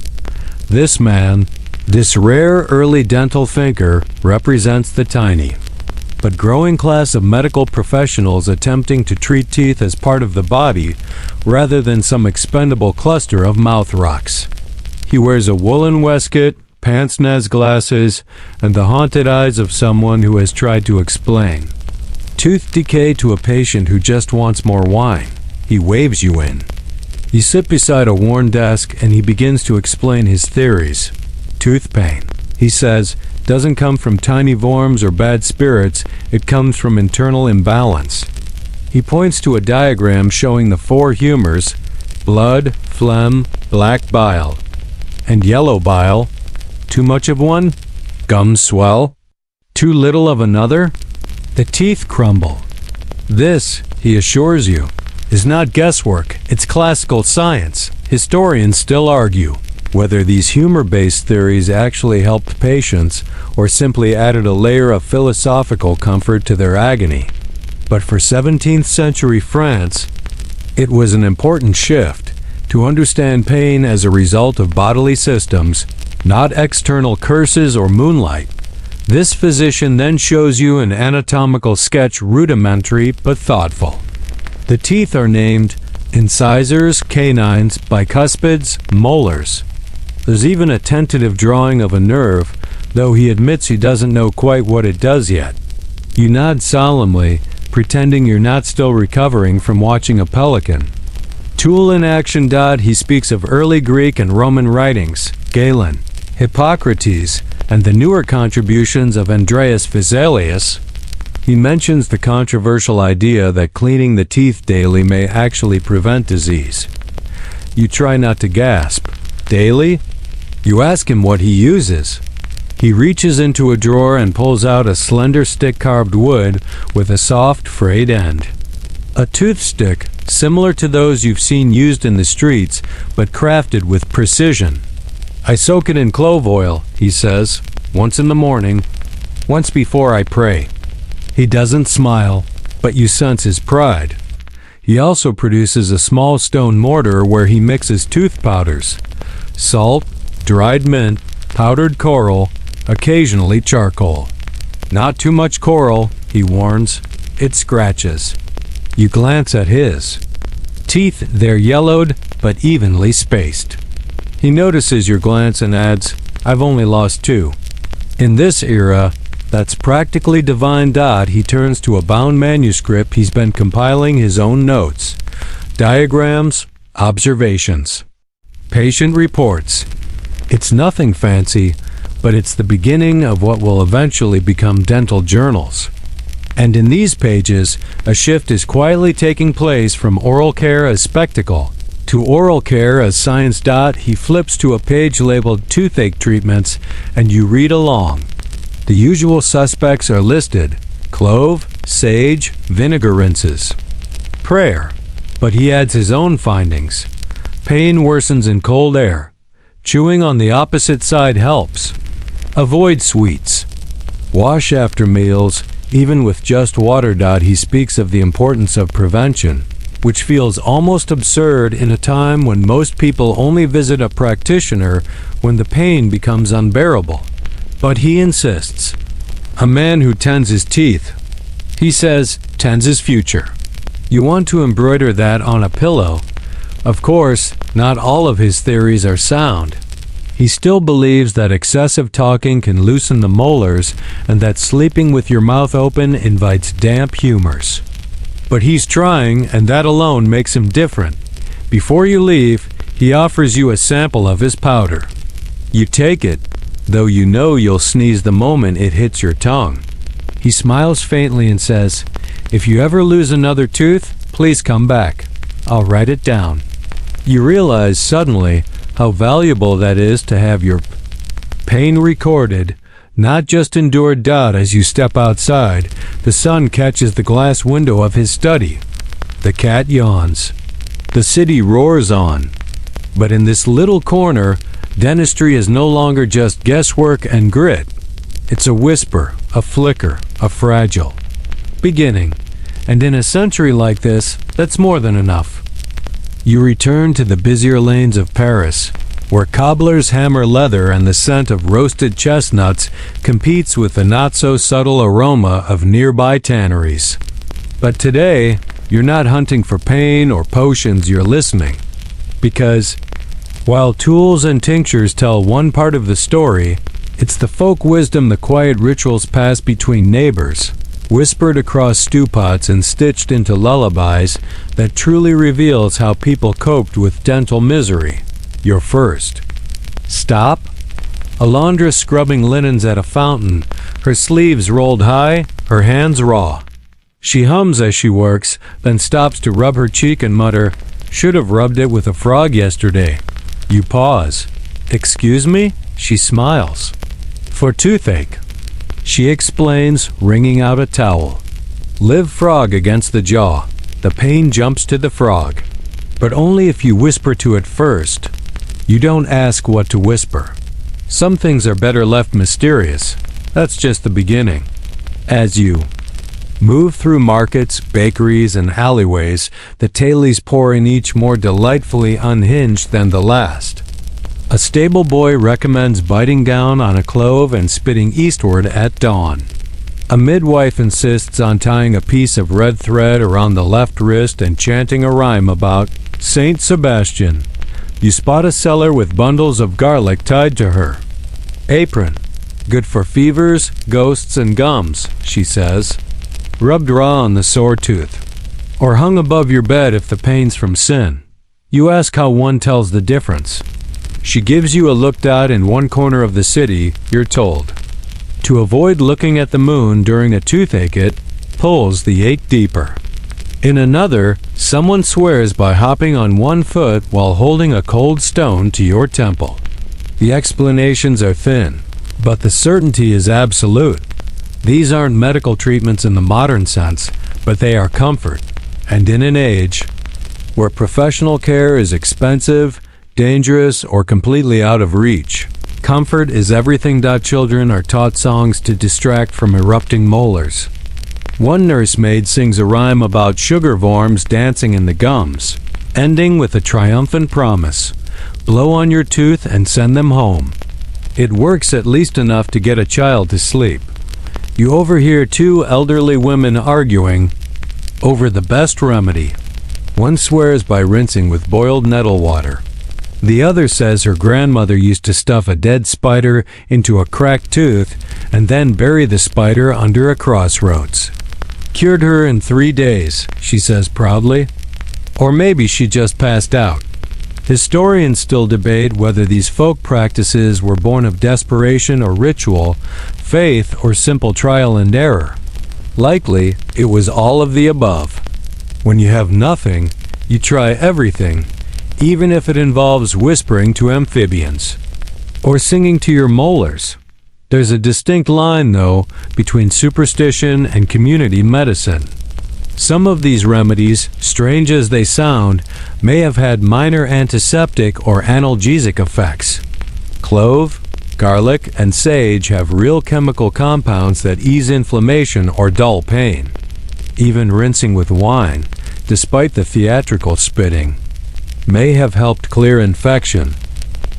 This man, this rare early dental thinker, represents the tiny but growing class of medical professionals attempting to treat teeth as part of the body rather than some expendable cluster of mouth rocks. He wears a woolen waistcoat, pince-nez glasses, and the haunted eyes of someone who has tried to explain tooth decay to a patient who just wants more wine. He waves you in. You sit beside a worn desk and he begins to explain his theories. Tooth pain, he says, doesn't come from tiny worms or bad spirits, it comes from internal imbalance. He points to a diagram showing the 4 humors: blood, phlegm, black bile, and yellow bile. Too much of one? Gums swell. Too little of another? The teeth crumble. This, he assures you, is not guesswork, it's classical science. Historians still argue whether these humor-based theories actually helped patients or simply added a layer of philosophical comfort to their agony. But for 17th century France, it was an important shift to understand pain as a result of bodily systems, not external curses or moonlight. This physician then shows you an anatomical sketch, rudimentary but thoughtful. The teeth are named incisors, canines, bicuspids, molars. There's even a tentative drawing of a nerve, though he admits he doesn't know quite what it does yet. You nod solemnly, pretending you're not still recovering from watching a pelican. Tool in action. He speaks of early Greek and Roman writings, Galen, Hippocrates, and the newer contributions of Andreas Vesalius. He mentions the controversial idea that cleaning the teeth daily may actually prevent disease. You try not to gasp. Daily? You ask him what he uses. He reaches into a drawer and pulls out a slender stick carved wood with a soft, frayed end. A tooth stick, similar to those you've seen used in the streets, but crafted with precision. I soak it in clove oil, he says, once in the morning, once before I pray. He doesn't smile, but you sense his pride. He also produces a small stone mortar where he mixes tooth powders, salt, dried mint, powdered coral, occasionally charcoal. Not too much coral, he warns. It scratches. You glance at his. Teeth, they're yellowed, but evenly spaced. He notices your glance and adds, I've only lost 2. In this era, that's practically divine. He turns to a bound manuscript he's been compiling his own notes, diagrams, observations, patient reports. It's nothing fancy, but it's the beginning of what will eventually become dental journals. And in these pages, a shift is quietly taking place from oral care as spectacle to oral care as science. He flips to a page labeled toothache treatments, and you read along. The usual suspects are listed: clove, sage, vinegar rinses. Prayer. But he adds his own findings. Pain worsens in cold air. Chewing on the opposite side helps. Avoid sweets. Wash after meals, even with just water. He speaks of the importance of prevention, which feels almost absurd in a time when most people only visit a practitioner when the pain becomes unbearable. But he insists. A man who tends his teeth, he says, tends his future. You want to embroider that on a pillow. Of course, not all of his theories are sound. He still believes that excessive talking can loosen the molars and that sleeping with your mouth open invites damp humors. But he's trying, and that alone makes him different. Before you leave, he offers you a sample of his powder. You take it, though you know you'll sneeze the moment it hits your tongue. He smiles faintly and says, "If you ever lose another tooth, please come back. I'll write it down." You realize suddenly how valuable that is to have your pain recorded, not just endured. As you step outside, the sun catches the glass window of his study. The cat yawns. The city roars on. But in this little corner, dentistry is no longer just guesswork and grit. It's a whisper, a flicker, a fragile beginning. And in a century like this, that's more than enough. You return to the busier lanes of Paris, where cobblers hammer leather and the scent of roasted chestnuts competes with the not-so-subtle aroma of nearby tanneries. But today, you're not hunting for pain or potions, you're listening. Because, while tools and tinctures tell one part of the story, it's the folk wisdom, the quiet rituals passed between neighbors, whispered across stew pots and stitched into lullabies, that truly reveals how people coped with dental misery. Your first stop? A laundress scrubbing linens at a fountain, her sleeves rolled high, her hands raw. She hums as she works, then stops to rub her cheek and mutter, "Should have rubbed it with a frog yesterday." You pause. "Excuse me?" She smiles. "For toothache." She explains, wringing out a towel. Live frog against the jaw. The pain jumps to the frog. But only if you whisper to it first. You don't ask what to whisper. Some things are better left mysterious. That's just the beginning. As you move through markets, bakeries, and alleyways, the tailies pour in, each more delightfully unhinged than the last. A stable boy recommends biting down on a clove and spitting eastward at dawn. A midwife insists on tying a piece of red thread around the left wrist and chanting a rhyme about Saint Sebastian. You spot a cellar with bundles of garlic tied to her apron. Good for fevers, ghosts, and gums, she says. Rubbed raw on the sore tooth. Or hung above your bed if the pain's from sin. You ask how one tells the difference. She gives you a look. In one corner of the city, you're told to avoid looking at the moon during a toothache. It pulls the ache deeper. In another, someone swears by hopping on one foot while holding a cold stone to your temple. The explanations are thin, but the certainty is absolute. These aren't medical treatments in the modern sense, but they are comfort. And in an age where professional care is expensive, dangerous, or completely out of reach, comfort is everything. Children are taught songs to distract from erupting molars. One nursemaid sings a rhyme about sugar worms dancing in the gums, ending with a triumphant promise: blow on your tooth and send them home. It works at least enough to get a child to sleep. You overhear two elderly women arguing over the best remedy. One swears by rinsing with boiled nettle water. The other says her grandmother used to stuff a dead spider into a cracked tooth and then bury the spider under a crossroads. Cured her in 3 days, she says proudly. Or maybe she just passed out. Historians still debate whether these folk practices were born of desperation or ritual, faith or simple trial and error. Likely, it was all of the above. When you have nothing, you try everything, even if it involves whispering to amphibians or singing to your molars. There's a distinct line, though, between superstition and community medicine. Some of these remedies, strange as they sound, may have had minor antiseptic or analgesic effects. Clove, garlic, and sage have real chemical compounds that ease inflammation or dull pain. Even rinsing with wine, despite the theatrical spitting, may have helped clear infection.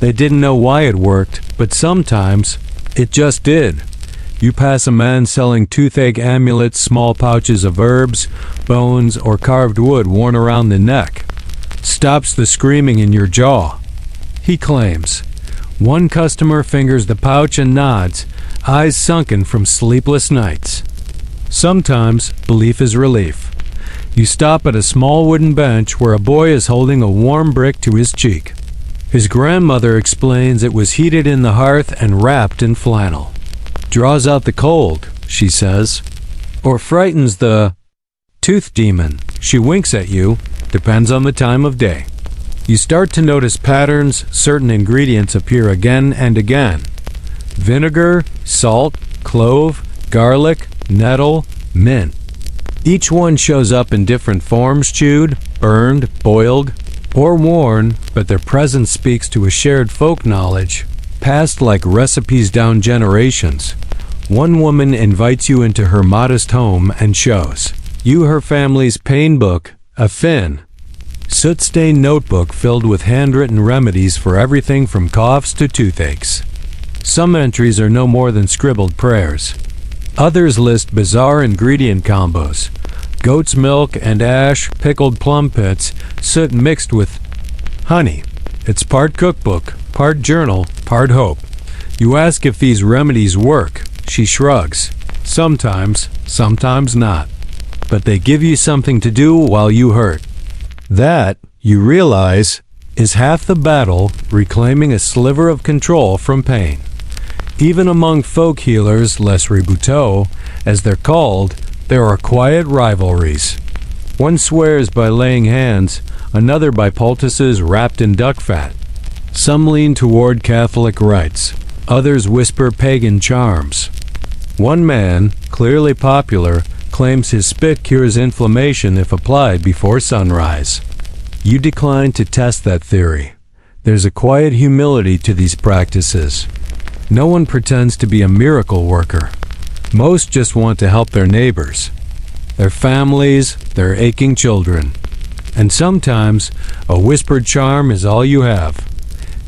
They didn't know why it worked, but sometimes it just did. You pass a man selling toothache amulets, small pouches of herbs, bones, or carved wood worn around the neck. Stops the screaming in your jaw. He claims, One customer fingers the pouch and nods, eyes sunken from sleepless nights. Sometimes, belief is relief. You stop at a small wooden bench where a boy is holding a warm brick to his cheek. His grandmother explains it was heated in the hearth and wrapped in flannel. Draws out the cold, she says, or frightens the tooth demon. She winks at you, depends on the time of day. You start to notice patterns, certain ingredients appear again and again. Vinegar, salt, clove, garlic, nettle, mint. Each one shows up in different forms, chewed, burned, boiled, or worn, but their presence speaks to a shared folk knowledge, passed like recipes down generations. One woman invites you into her modest home and shows you her family's pain book, a thin, soot-stained notebook filled with handwritten remedies for everything from coughs to toothaches. Some entries are no more than scribbled prayers. Others list bizarre ingredient combos: goat's milk and ash, pickled plum pits, soot mixed with honey. It's part cookbook, part journal, part hope. You ask if these remedies work. She shrugs. Sometimes, sometimes not. But they give you something to do while you hurt. That, you realize, is half the battle, reclaiming a sliver of control from pain. Even among folk healers, les ribouteux, as they're called, there are quiet rivalries. One swears by laying hands, another by poultices wrapped in duck fat. Some lean toward Catholic rites, others whisper pagan charms. One man, clearly popular, claims his spit cures inflammation if applied before sunrise. You decline to test that theory. There's a quiet humility to these practices. No one pretends to be a miracle worker. Most just want to help their neighbors, their families, their aching children. And sometimes, a whispered charm is all you have.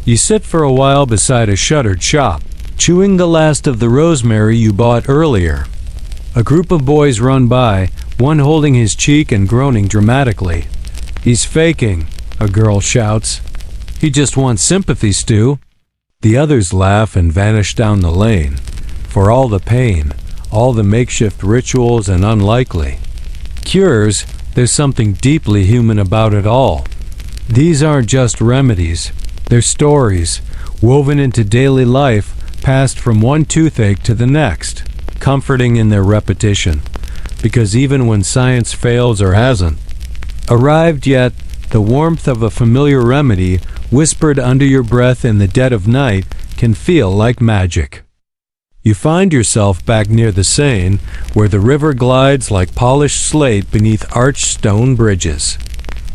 You sit for a while beside a shuttered shop, chewing the last of the rosemary you bought earlier. A group of boys run by, one holding his cheek and groaning dramatically. "He's faking," a girl shouts. "He just wants sympathy, Stu." The others laugh and vanish down the lane. For all the pain, all the makeshift rituals and unlikely cures, there's something deeply human about it all. These aren't just remedies. They're stories, woven into daily life, passed from one toothache to the next, comforting in their repetition. Because even when science fails or hasn't arrived yet, the warmth of a familiar remedy, whispered under your breath in the dead of night, can feel like magic. You find yourself back near the Seine, where the river glides like polished slate beneath arched stone bridges.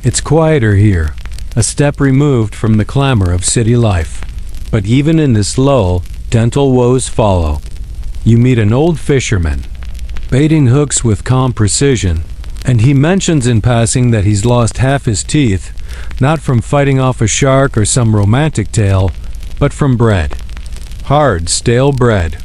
It's quieter here, a step removed from the clamor of city life. But even in this lull, dental woes follow. You meet an old fisherman, baiting hooks with calm precision, and he mentions in passing that he's lost half his teeth, not from fighting off a shark or some romantic tale, but from bread. Hard, stale bread.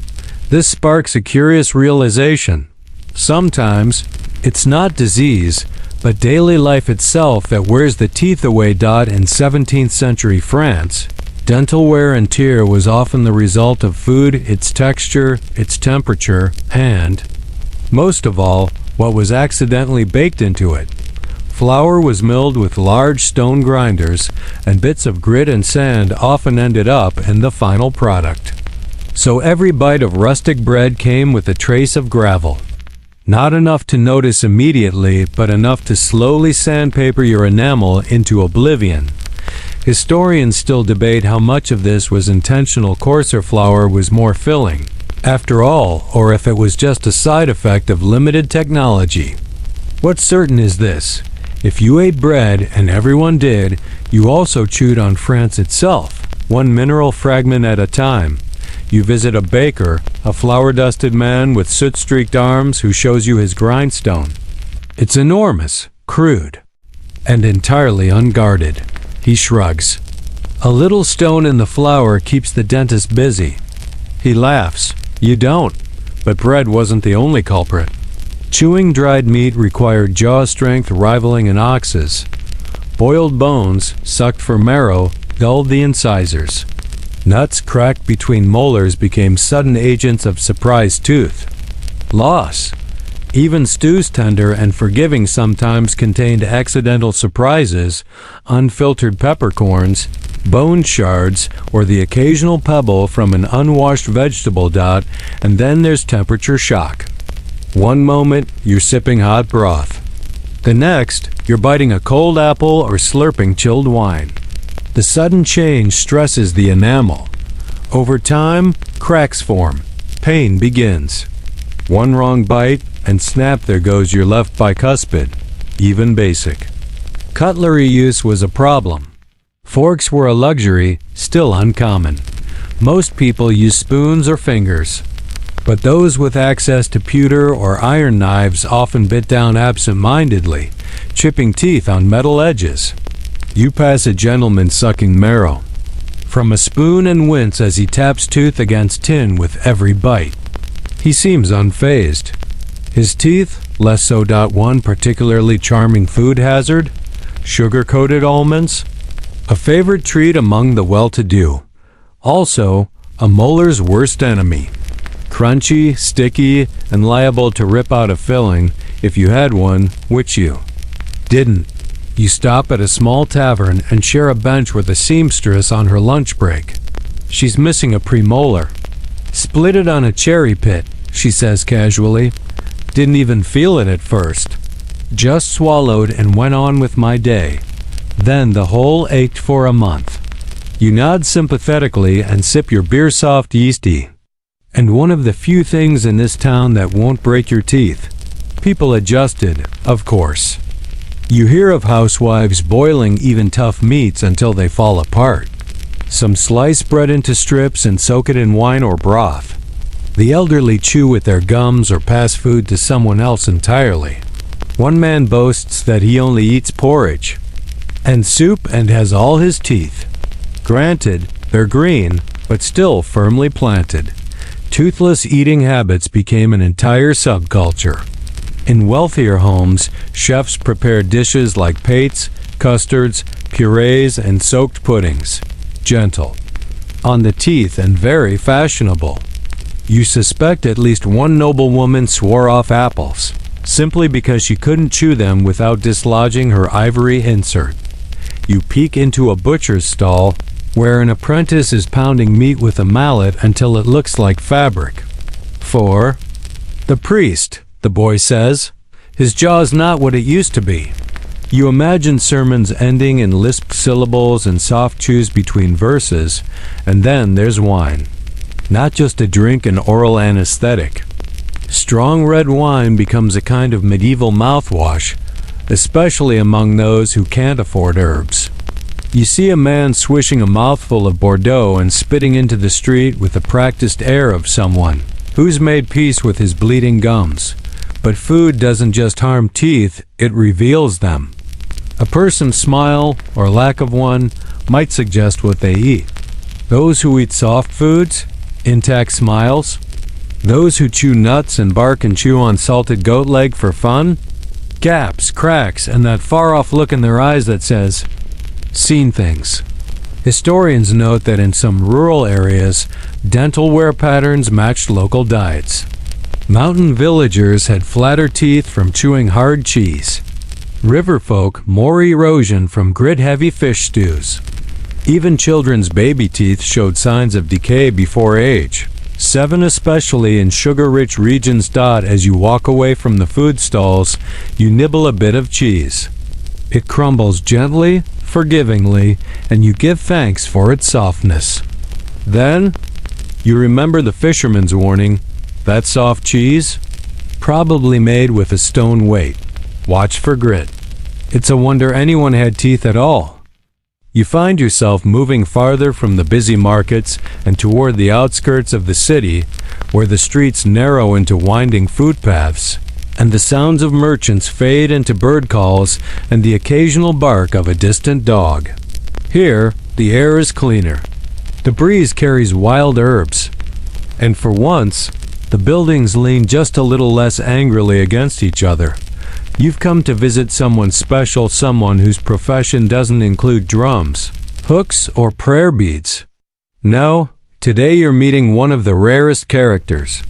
This sparks a curious realization. Sometimes, it's not disease, but daily life itself that wears the teeth away. In 17th century France, dental wear and tear was often the result of food, its texture, its temperature, and, most of all, what was accidentally baked into it. Flour was milled with large stone grinders, and bits of grit and sand often ended up in the final product. So every bite of rustic bread came with a trace of gravel. Not enough to notice immediately, but enough to slowly sandpaper your enamel into oblivion. Historians still debate how much of this was intentional. Coarser flour was more filling, after all, or if it was just a side effect of limited technology. What's certain is this: if you ate bread, and everyone did, you also chewed on France itself, one mineral fragment at a time. You visit a baker, a flour-dusted man with soot-streaked arms who shows you his grindstone. It's enormous, crude, and entirely unguarded. He shrugs. A little stone in the flour keeps the dentist busy. He laughs. You don't. But bread wasn't the only culprit. Chewing dried meat required jaw strength rivaling an ox's. Boiled bones, sucked for marrow, dulled the incisors. Nuts cracked between molars became sudden agents of surprise tooth loss. Even stews, tender and forgiving, sometimes contained accidental surprises, unfiltered peppercorns, bone shards, or the occasional pebble from an unwashed vegetable dot, and then there's temperature shock. One moment, you're sipping hot broth. The next, you're biting a cold apple or slurping chilled wine. The sudden change stresses the enamel. Over time, cracks form. Pain begins. One wrong bite, and snap, there goes your left bicuspid. Even basic. Cutlery use was a problem. Forks were a luxury, still uncommon. Most people use spoons or fingers. But those with access to pewter or iron knives often bit down absent-mindedly, chipping teeth on metal edges. You pass a gentleman sucking marrow from a spoon and wince as he taps tooth against tin with every bite. He seems unfazed. His teeth, less so. One particularly charming food hazard, sugar-coated almonds, a favorite treat among the well-to-do. Also, a molar's worst enemy. Crunchy, sticky, and liable to rip out a filling if you had one, which you didn't. You stop at a small tavern and share a bench with a seamstress on her lunch break. She's missing a premolar. Split it on a cherry pit, she says casually. Didn't even feel it at first. Just swallowed and went on with my day. Then the hole ached for a month. You nod sympathetically and sip your beer soft yeasty. And one of the few things in this town that won't break your teeth. People adjusted, of course. You hear of housewives boiling even tough meats until they fall apart. Some slice bread into strips and soak it in wine or broth. The elderly chew with their gums or pass food to someone else entirely. One man boasts that he only eats porridge and soup and has all his teeth. Granted, they're green, but still firmly planted. Toothless eating habits became an entire subculture. In wealthier homes, chefs prepared dishes like pates, custards, purees, and soaked puddings. Gentle on the teeth and very fashionable. You suspect at least one noblewoman swore off apples, simply because she couldn't chew them without dislodging her ivory insert. You peek into a butcher's stall, where an apprentice is pounding meat with a mallet until it looks like fabric. For the priest, the boy says, his jaw's not what it used to be. You imagine sermons ending in lisped syllables and soft chews between verses, and then there's wine. Not just a drink and oral anesthetic. Strong red wine becomes a kind of medieval mouthwash, especially among those who can't afford herbs. You see a man swishing a mouthful of Bordeaux and spitting into the street with the practiced air of someone who's made peace with his bleeding gums. But food doesn't just harm teeth, it reveals them. A person's smile, or lack of one, might suggest what they eat. Those who eat soft foods, intact smiles. Those who chew nuts and bark and chew on salted goat leg for fun. Gaps, cracks, and that far-off look in their eyes that says, seen things. Historians note that in some rural areas, dental wear patterns matched local diets. Mountain villagers had flatter teeth from chewing hard cheese. River folk more erosion from grit-heavy fish stews. Even children's baby teeth showed signs of decay before age. 7 especially in sugar-rich regions. As you walk away from the food stalls, you nibble a bit of cheese. It crumbles gently, forgivingly, and you give thanks for its softness. Then, you remember the fisherman's warning, that soft cheese? Probably made with a stone weight. Watch for grit. It's a wonder anyone had teeth at all. You find yourself moving farther from the busy markets and toward the outskirts of the city, where the streets narrow into winding footpaths, and the sounds of merchants fade into bird calls and the occasional bark of a distant dog. Here, the air is cleaner. The breeze carries wild herbs. And for once, the buildings lean just a little less angrily against each other. You've come to visit someone special, someone whose profession doesn't include drums, hooks, or prayer beads. No, today you're meeting one of the rarest characters.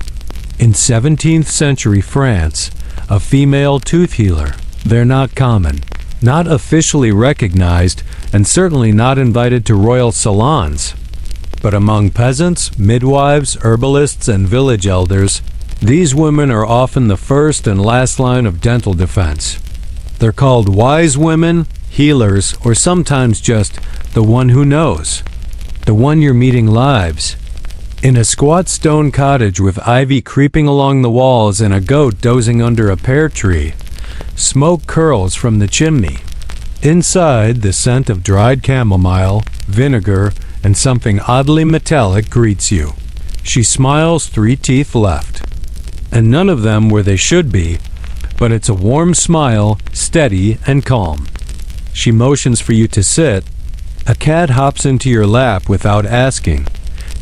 In 17th century France, a female tooth healer. They're not common, not officially recognized, and certainly not invited to royal salons. But among peasants, midwives, herbalists, and village elders, these women are often the first and last line of dental defense. They're called wise women, healers, or sometimes just the one who knows. The one you're meeting lives. In a squat stone cottage with ivy creeping along the walls and a goat dozing under a pear tree, smoke curls from the chimney. Inside, the scent of dried chamomile, vinegar, and something oddly metallic greets you. She smiles, 3 teeth left. And none of them where they should be, but it's a warm smile, steady and calm. She motions for you to sit. A cat hops into your lap without asking.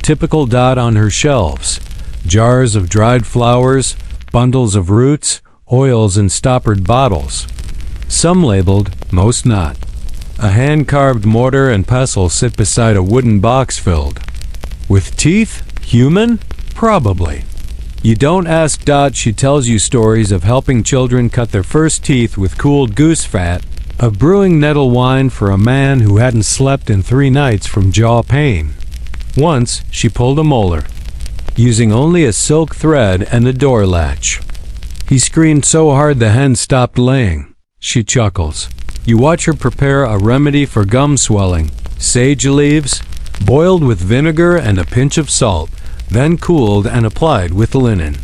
Typical dot on her shelves. Jars of dried flowers, bundles of roots, oils in stoppered bottles. Some labeled, most not. A hand-carved mortar and pestle sit beside a wooden box filled. With teeth? Human? Probably. You don't ask Dot, she tells you stories of helping children cut their first teeth with cooled goose fat, of brewing nettle wine for a man who hadn't slept in 3 nights from jaw pain. Once, she pulled a molar, using only a silk thread and a door latch. He screamed so hard the hen stopped laying. She chuckles. You watch her prepare a remedy for gum swelling, sage leaves, boiled with vinegar and a pinch of salt, then cooled and applied with linen.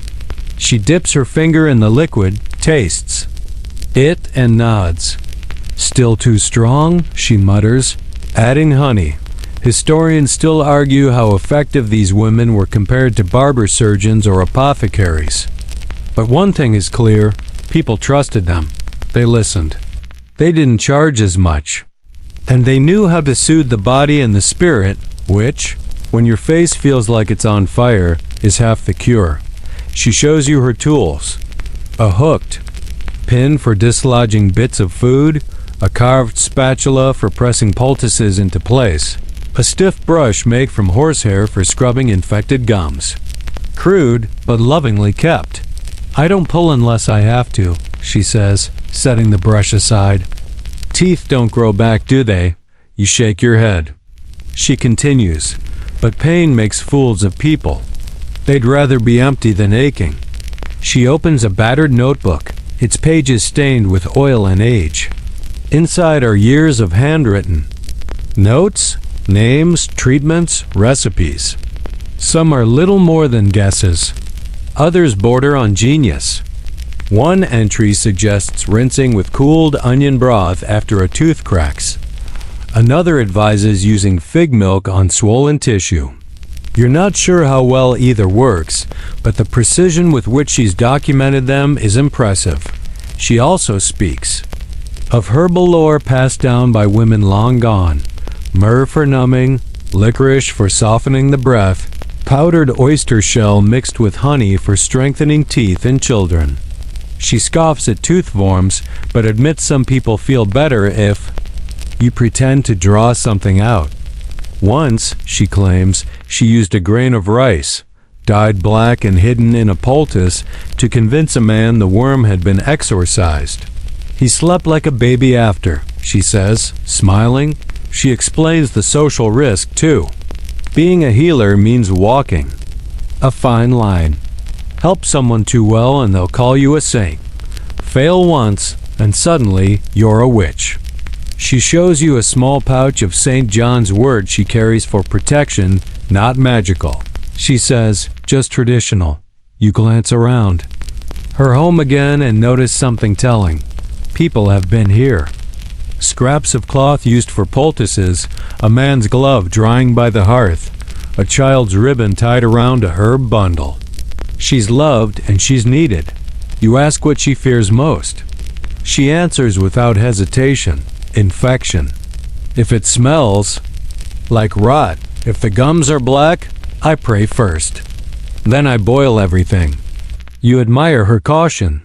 She dips her finger in the liquid, tastes it, and nods. Still too strong, she mutters, adding honey. Historians still argue how effective these women were compared to barber surgeons or apothecaries. But one thing is clear, people trusted them. They listened. They didn't charge as much. And they knew how to soothe the body and the spirit, which, when your face feels like it's on fire, is half the cure. She shows you her tools. A hooked pin for dislodging bits of food, a carved spatula for pressing poultices into place, a stiff brush made from horsehair for scrubbing infected gums. Crude, but lovingly kept. I don't pull unless I have to, she says, setting the brush aside. Teeth don't grow back, do they? You shake your head. She continues, but pain makes fools of people. They'd rather be empty than aching. She opens a battered notebook, its pages stained with oil and age. Inside are years of handwritten notes, names, treatments, recipes. Some are little more than guesses. Others border on genius. One entry suggests rinsing with cooled onion broth after a tooth cracks. Another advises using fig milk on swollen tissue. You're not sure how well either works, but the precision with which she's documented them is impressive. She also speaks of herbal lore passed down by women long gone. Myrrh for numbing, licorice for softening the breath, powdered oyster shell mixed with honey for strengthening teeth in children. She scoffs at tooth worms, but admits some people feel better if you pretend to draw something out. Once, she claims, she used a grain of rice, dyed black and hidden in a poultice, to convince a man the worm had been exorcised. He slept like a baby after, she says, smiling. She explains the social risk, too. Being a healer means walking a fine line. Help someone too well and they'll call you a saint. Fail once, and suddenly you're a witch. She shows you a small pouch of St. John's wort she carries for protection, not magical. She says, just traditional. You glance around. Her home again and notice something telling. People have been here. Scraps of cloth used for poultices, a man's glove drying by the hearth, a child's ribbon tied around a herb bundle. She's loved and she's needed. You ask what she fears most. She answers without hesitation. Infection. If it smells like rot, if the gums are black, I pray first. Then I boil everything. You admire her caution.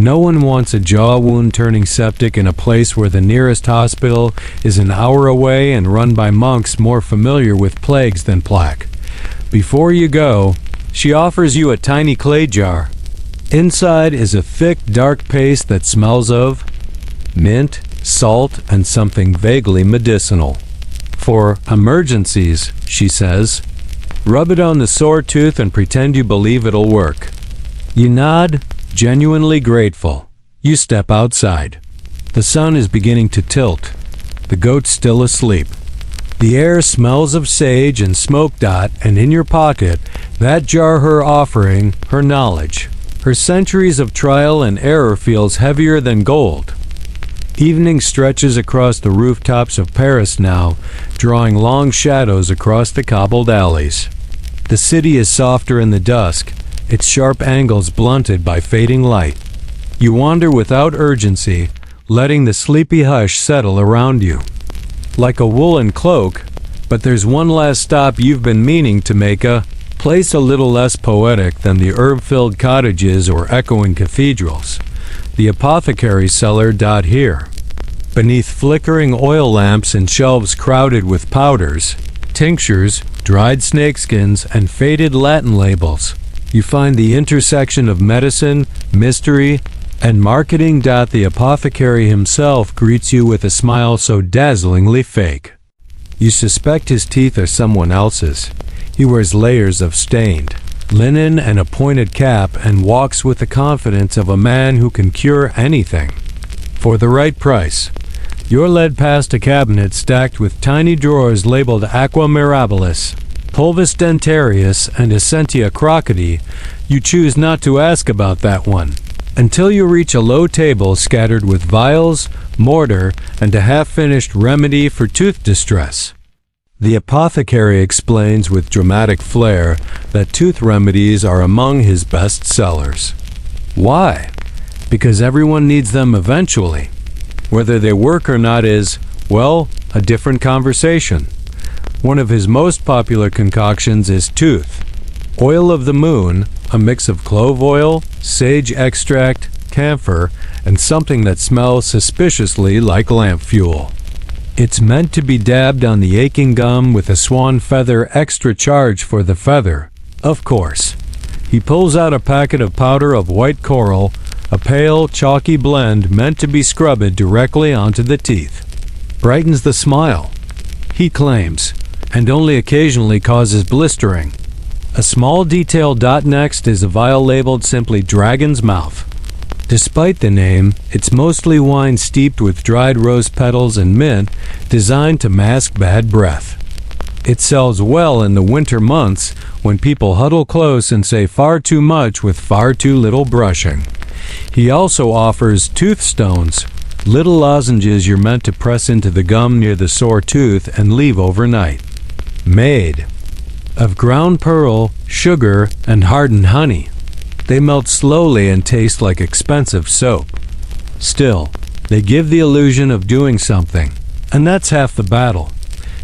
No one wants a jaw wound turning septic in a place where the nearest hospital is an hour away and run by monks more familiar with plagues than plaque. Before you go, she offers you a tiny clay jar. Inside is a thick, dark paste that smells of mint, salt, and something vaguely medicinal. For emergencies, she says. Rub it on the sore tooth and pretend you believe it'll work. You nod, genuinely grateful. You step outside. The sun is beginning to tilt. The goat's still asleep. The air smells of sage and smoke dot, and in your pocket, that jar her offering, her knowledge. Her centuries of trial and error feels heavier than gold. Evening stretches across the rooftops of Paris now, drawing long shadows across the cobbled alleys. The city is softer in the dusk, its sharp angles blunted by fading light. You wander without urgency, letting the sleepy hush settle around you. Like a woolen cloak, but there's one last stop you've been meaning to make, a place a little less poetic than the herb-filled cottages or echoing cathedrals. The apothecary cellar. Here. Beneath flickering oil lamps and shelves crowded with powders, tinctures, dried snakeskins, and faded Latin labels, you find the intersection of medicine, mystery, and marketing. The apothecary himself greets you with a smile so dazzlingly fake. You suspect his teeth are someone else's. He wears layers of stained linen and a pointed cap and walks with the confidence of a man who can cure anything. For the right price, you're led past a cabinet stacked with tiny drawers labeled Aqua Mirabilis, Pulvis Dentarius, and Essentia Crocodie. You choose not to ask about that one, until you reach a low table scattered with vials, mortar, and a half-finished remedy for tooth distress. The apothecary explains with dramatic flair that tooth remedies are among his best sellers. Why? Because everyone needs them eventually. Whether they work or not is, well, a different conversation. One of his most popular concoctions is tooth. Oil of the moon, a mix of clove oil, sage extract, camphor, and something that smells suspiciously like lamp fuel. It's meant to be dabbed on the aching gum with a swan feather extra charge for the feather, of course. He pulls out a packet of powder of white coral, a pale, chalky blend meant to be scrubbed directly onto the teeth. Brightens the smile, he claims, and only occasionally causes blistering. A small detail. Next is a vial labeled simply Dragon's Mouth. Despite the name, it's mostly wine steeped with dried rose petals and mint, designed to mask bad breath. It sells well in the winter months when people huddle close and say far too much with far too little brushing. He also offers tooth stones, little lozenges you're meant to press into the gum near the sore tooth and leave overnight. Made of ground pearl, sugar, and hardened honey. They melt slowly and taste like expensive soap. Still, they give the illusion of doing something, and that's half the battle.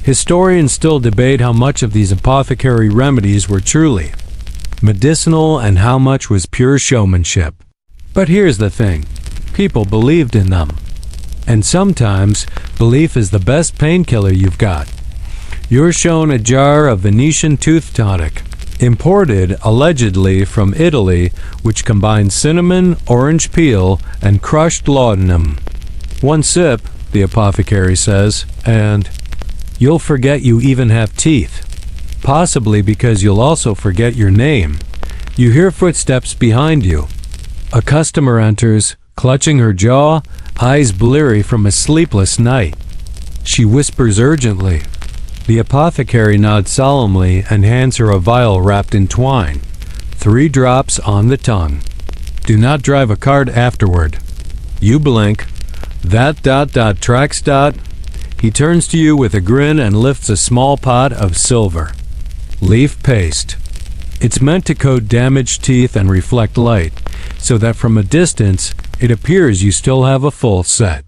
Historians still debate how much of these apothecary remedies were truly medicinal and how much was pure showmanship. But here's the thing, people believed in them. And sometimes, belief is the best painkiller you've got. You're shown a jar of Venetian tooth tonic, imported allegedly from Italy, which combines cinnamon, orange peel, and crushed laudanum. One sip, the apothecary says, and you'll forget you even have teeth. Possibly because you'll also forget your name. You hear footsteps behind you. A customer enters, clutching her jaw, eyes bleary from a sleepless night. She whispers urgently. The apothecary nods solemnly and hands her a vial wrapped in twine. 3 drops on the tongue. Do not drive a cart afterward. You blink. That ... tracks ... He turns to you with a grin and lifts a small pot of silver. Leaf paste. It's meant to coat damaged teeth and reflect light, so that from a distance it appears you still have a full set.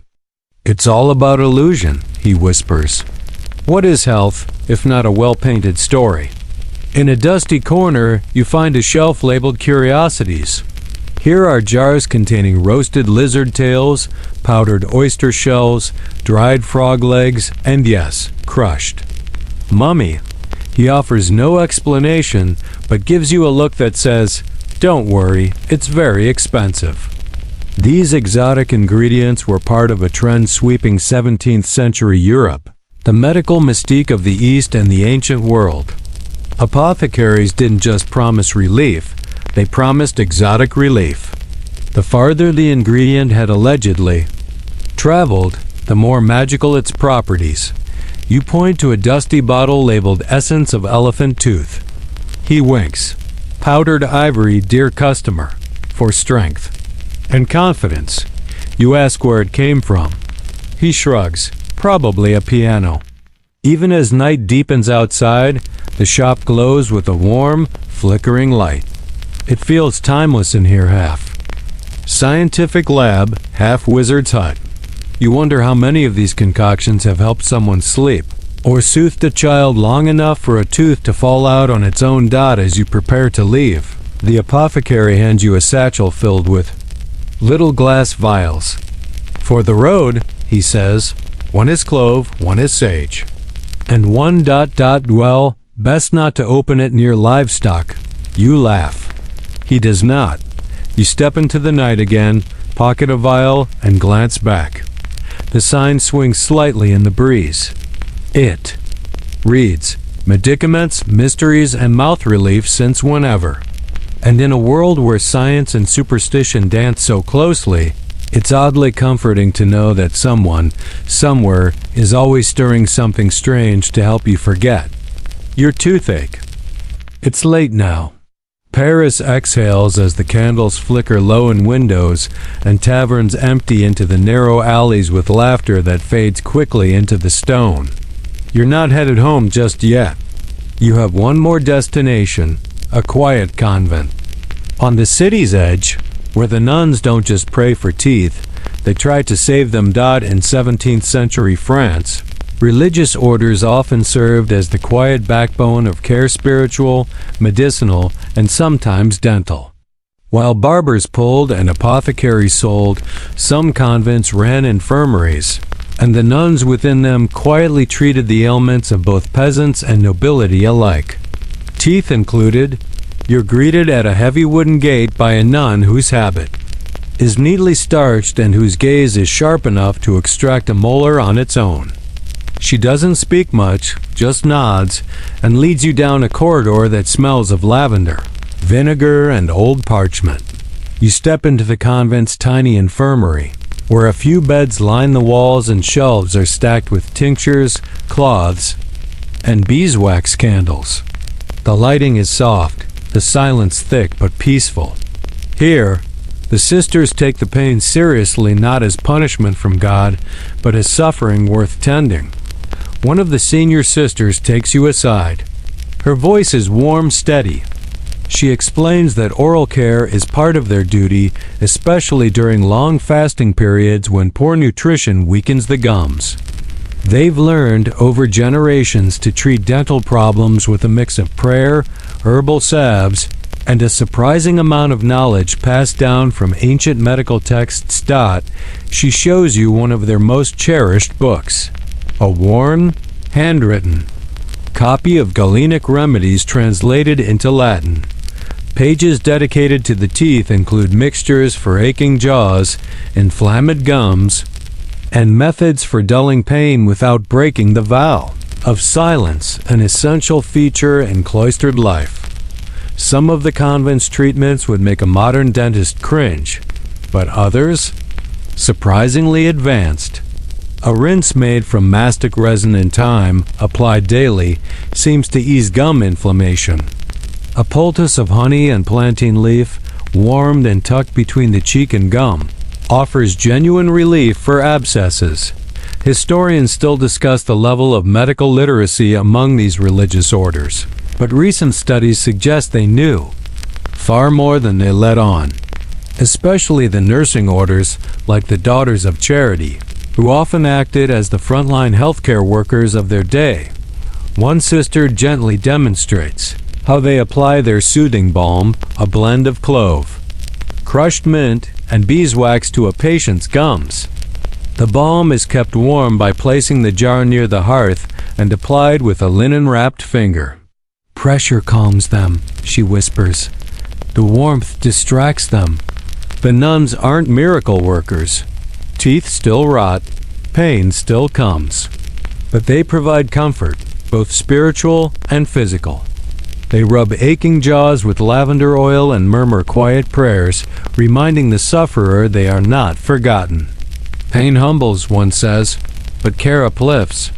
It's all about illusion, he whispers. What is health, if not a well-painted story? In a dusty corner, you find a shelf labeled Curiosities. Here are jars containing roasted lizard tails, powdered oyster shells, dried frog legs, and yes, crushed. Mummy. He offers no explanation, but gives you a look that says, "Don't worry, it's very expensive." These exotic ingredients were part of a trend sweeping 17th century Europe, the medical mystique of the East and the ancient world. Apothecaries didn't just promise relief, they promised exotic relief. The farther the ingredient had allegedly traveled, the more magical its properties. You point to a dusty bottle labeled Essence of Elephant Tooth. He winks. Powdered ivory, dear customer, for strength and confidence. You ask where it came from. He shrugs. Probably a piano. Even as night deepens outside, the shop glows with a warm, flickering light. It feels timeless in here, half scientific lab, half wizard's hut. You wonder how many of these concoctions have helped someone sleep, or soothed a child long enough for a tooth to fall out on its own dot as you prepare to leave. The apothecary hands you a satchel filled with little glass vials. For the road, he says, one is clove, one is sage. And one ... well, best not to open it near livestock. You laugh. He does not. You step into the night again, pocket a vial, and glance back. The sign swings slightly in the breeze. It reads, "Medicaments, mysteries, and mouth relief since whenever." And in a world where science and superstition dance so closely, it's oddly comforting to know that someone, somewhere, is always stirring something strange to help you forget your toothache. It's late now. Paris exhales as the candles flicker low in windows and taverns empty into the narrow alleys with laughter that fades quickly into the stone. You're not headed home just yet. You have one more destination, a quiet convent. On the city's edge, where the nuns don't just pray for teeth, they try to save them. In 17th century France, religious orders often served as the quiet backbone of care, spiritual, medicinal, and sometimes dental. While barbers pulled and apothecaries sold, some convents ran infirmaries, and the nuns within them quietly treated the ailments of both peasants and nobility alike. Teeth included, you're greeted at a heavy wooden gate by a nun whose habit is neatly starched and whose gaze is sharp enough to extract a molar on its own. She doesn't speak much, just nods, and leads you down a corridor that smells of lavender, vinegar, and old parchment. You step into the convent's tiny infirmary, where a few beds line the walls and shelves are stacked with tinctures, cloths, and beeswax candles. The lighting is soft, the silence thick but peaceful. Here, the sisters take the pain seriously, not as punishment from God, but as suffering worth tending. One of the senior sisters takes you aside. Her voice is warm, steady. She explains that oral care is part of their duty, especially during long fasting periods when poor nutrition weakens the gums. They've learned over generations to treat dental problems with a mix of prayer, herbal salves, and a surprising amount of knowledge passed down from ancient medical texts. She shows you one of their most cherished books, a worn, handwritten copy of Galenic remedies translated into Latin. Pages dedicated to the teeth include mixtures for aching jaws, inflamed gums, and methods for dulling pain without breaking the vow of silence, an essential feature in cloistered life. Some of the convent's treatments would make a modern dentist cringe, but others, surprisingly advanced. A rinse made from mastic resin and thyme, applied daily, seems to ease gum inflammation. A poultice of honey and plantain leaf, warmed and tucked between the cheek and gum, offers genuine relief for abscesses. Historians still discuss the level of medical literacy among these religious orders, but recent studies suggest they knew far more than they let on, especially the nursing orders like the Daughters of Charity, who often acted as the frontline healthcare workers of their day. One sister gently demonstrates how they apply their soothing balm, a blend of clove, crushed mint, and beeswax to a patient's gums. The balm is kept warm by placing the jar near the hearth and applied with a linen-wrapped finger. "Pressure calms them," she whispers. "The warmth distracts them." The nuns aren't miracle workers. Teeth still rot, pain still comes. But they provide comfort, both spiritual and physical. They rub aching jaws with lavender oil and murmur quiet prayers, reminding the sufferer they are not forgotten. Pain humbles, one says, but care uplifts.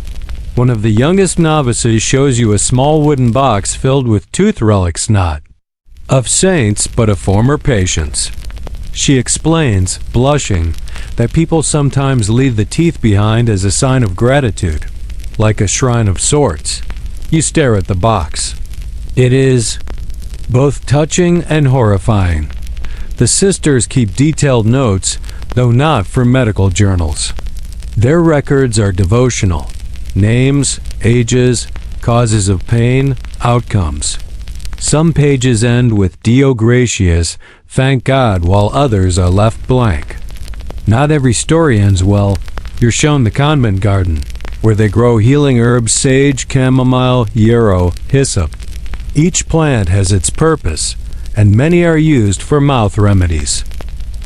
One of the youngest novices shows you a small wooden box filled with tooth relics, not of saints, but of former patients. She explains, blushing, that people sometimes leave the teeth behind as a sign of gratitude, like a shrine of sorts. You stare at the box. It is both touching and horrifying. The sisters keep detailed notes, though not for medical journals. Their records are devotional. Names, ages, causes of pain, outcomes. Some pages end with Deo gratias, thank God, while others are left blank. Not every story ends well. You're shown the convent garden, where they grow healing herbs, sage, chamomile, yarrow, hyssop. Each plant has its purpose, and many are used for mouth remedies.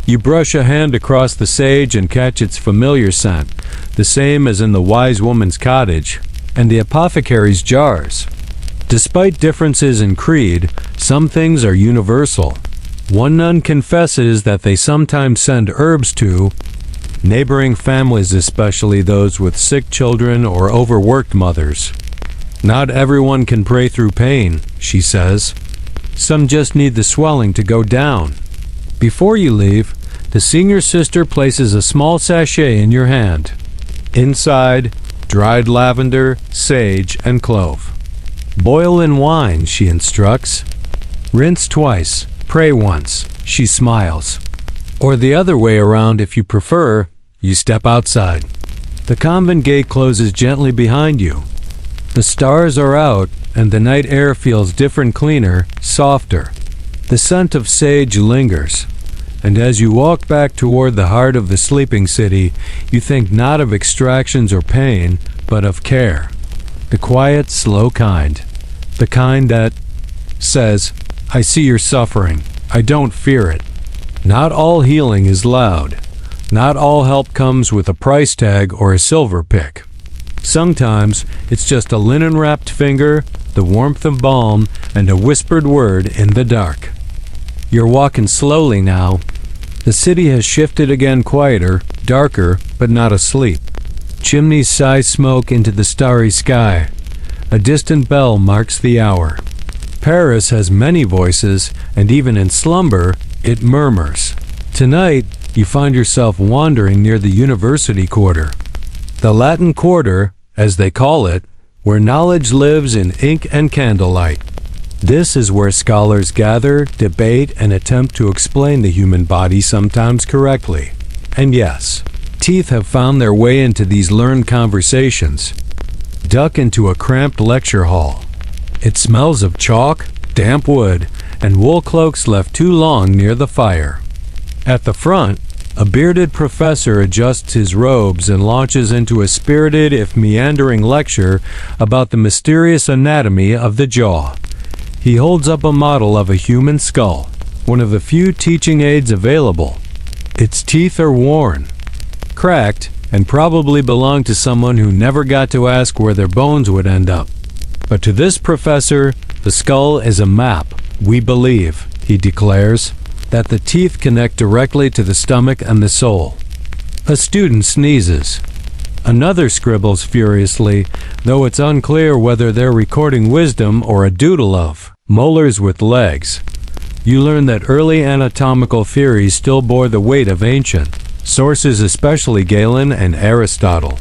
You brush a hand across the sage and catch its familiar scent, the same as in the wise woman's cottage and the apothecary's jars. Despite differences in creed, some things are universal. One nun confesses that they sometimes send herbs to neighboring families, especially those with sick children or overworked mothers. Not everyone can pray through pain, she says. Some just need the swelling to go down. Before you leave, the senior sister places a small sachet in your hand. Inside, dried lavender, sage, and clove. Boil in wine, she instructs. Rinse twice, pray once, she smiles. Or the other way around if you prefer, you step outside. The convent gate closes gently behind you. The stars are out, and the night air feels different, cleaner, softer. The scent of sage lingers, and as you walk back toward the heart of the sleeping city, you think not of extractions or pain, but of care. The quiet, slow kind. The kind that says, I see your suffering. I don't fear it. Not all healing is loud. Not all help comes with a price tag or a silver pick. Sometimes it's just a linen-wrapped finger, the warmth of balm, and a whispered word in the dark. You're walking slowly now. The city has shifted again, quieter, darker, but not asleep. Chimneys sigh smoke into the starry sky. A distant bell marks the hour. Paris has many voices, and even in slumber, it murmurs. Tonight, you find yourself wandering near the University Quarter. The Latin Quarter, as they call it, where knowledge lives in ink and candlelight. This is where scholars gather, debate, and attempt to explain the human body, sometimes correctly. And yes, teeth have found their way into these learned conversations. Duck into a cramped lecture hall. It smells of chalk, damp wood, and wool cloaks left too long near the fire. At the front, a bearded professor adjusts his robes and launches into a spirited, if meandering, lecture about the mysterious anatomy of the jaw. He holds up a model of a human skull, one of the few teaching aids available. Its teeth are worn, cracked, and probably belong to someone who never got to ask where their bones would end up. But to this professor, the skull is a map. We believe, he declares, that the teeth connect directly to the stomach and the soul. A student sneezes. Another scribbles furiously, though it's unclear whether they're recording wisdom or a doodle of molars with legs. You learn that early anatomical theories still bore the weight of ancient sources, especially Galen and Aristotle.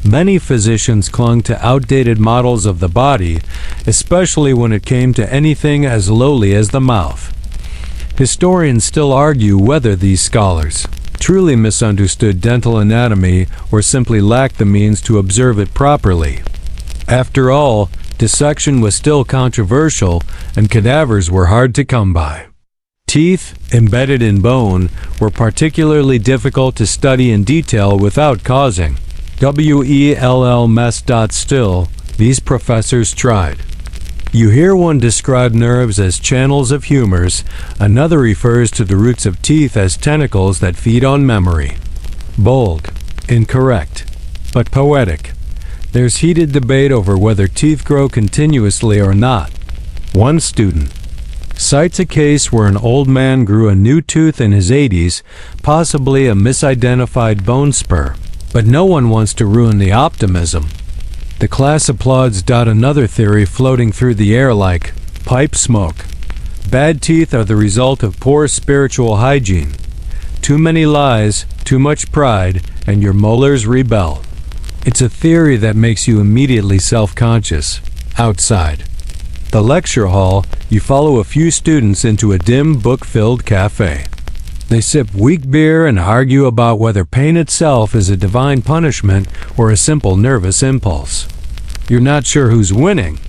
Many physicians clung to outdated models of the body, especially when it came to anything as lowly as the mouth. Historians still argue whether these scholars truly misunderstood dental anatomy or simply lacked the means to observe it properly. After all, dissection was still controversial, and cadavers were hard to come by. Teeth, embedded in bone, were particularly difficult to study in detail without causing well mess. Still, these professors tried. You hear one describe nerves as channels of humors, another refers to the roots of teeth as tentacles that feed on memory. Bold, incorrect, but poetic. There's heated debate over whether teeth grow continuously or not. One student cites a case where an old man grew a new tooth in his 80s, possibly a misidentified bone spur, but no one wants to ruin the optimism. The class applauds. Another theory floating through the air like pipe smoke. Bad teeth are the result of poor spiritual hygiene. Too many lies, too much pride, and your molars rebel. It's a theory that makes you immediately self-conscious. Outside the lecture hall, you follow a few students into a dim, book-filled cafe. They sip weak beer and argue about whether pain itself is a divine punishment or a simple nervous impulse. You're not sure who's winning.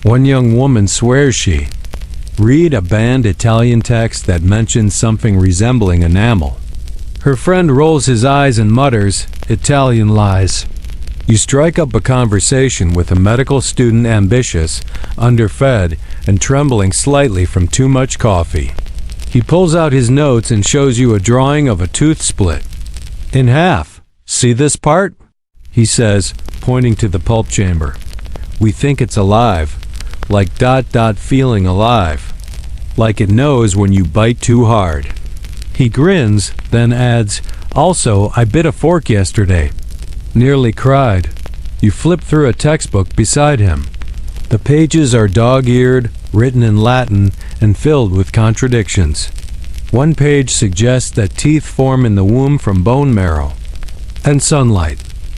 One young woman swears she read a banned Italian text that mentions something resembling enamel. Her friend rolls his eyes and mutters, "Italian lies." You strike up a conversation with a medical student ambitious, underfed, and trembling slightly from too much coffee. He pulls out his notes and shows you a drawing of a tooth split in half. "See this part?" he says, pointing to the pulp chamber. "We think it's alive, like ... feeling alive, like it knows when you bite too hard." He grins, then adds, "Also, I bit a fork yesterday. Nearly cried." You flip through a textbook beside him. The pages are dog-eared, written in Latin, and filled with contradictions. One page suggests that teeth form in the womb from bone marrow and sunlight.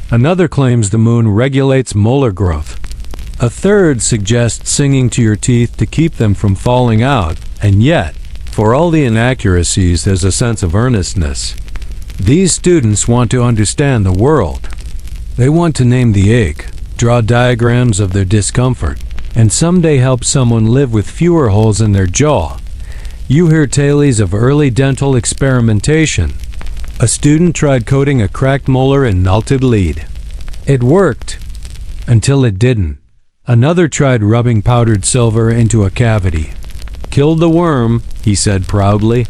Another claims the moon regulates molar growth. A third suggests singing to your teeth to keep them from falling out, and yet, for all the inaccuracies, there's a sense of earnestness. These students want to understand the world. They want to name the ache, draw diagrams of their discomfort, and someday help someone live with fewer holes in their jaw. You hear tales of early dental experimentation. A student tried coating a cracked molar in melted lead. It worked, until it didn't. Another tried rubbing powdered silver into a cavity. "Killed the worm," he said proudly.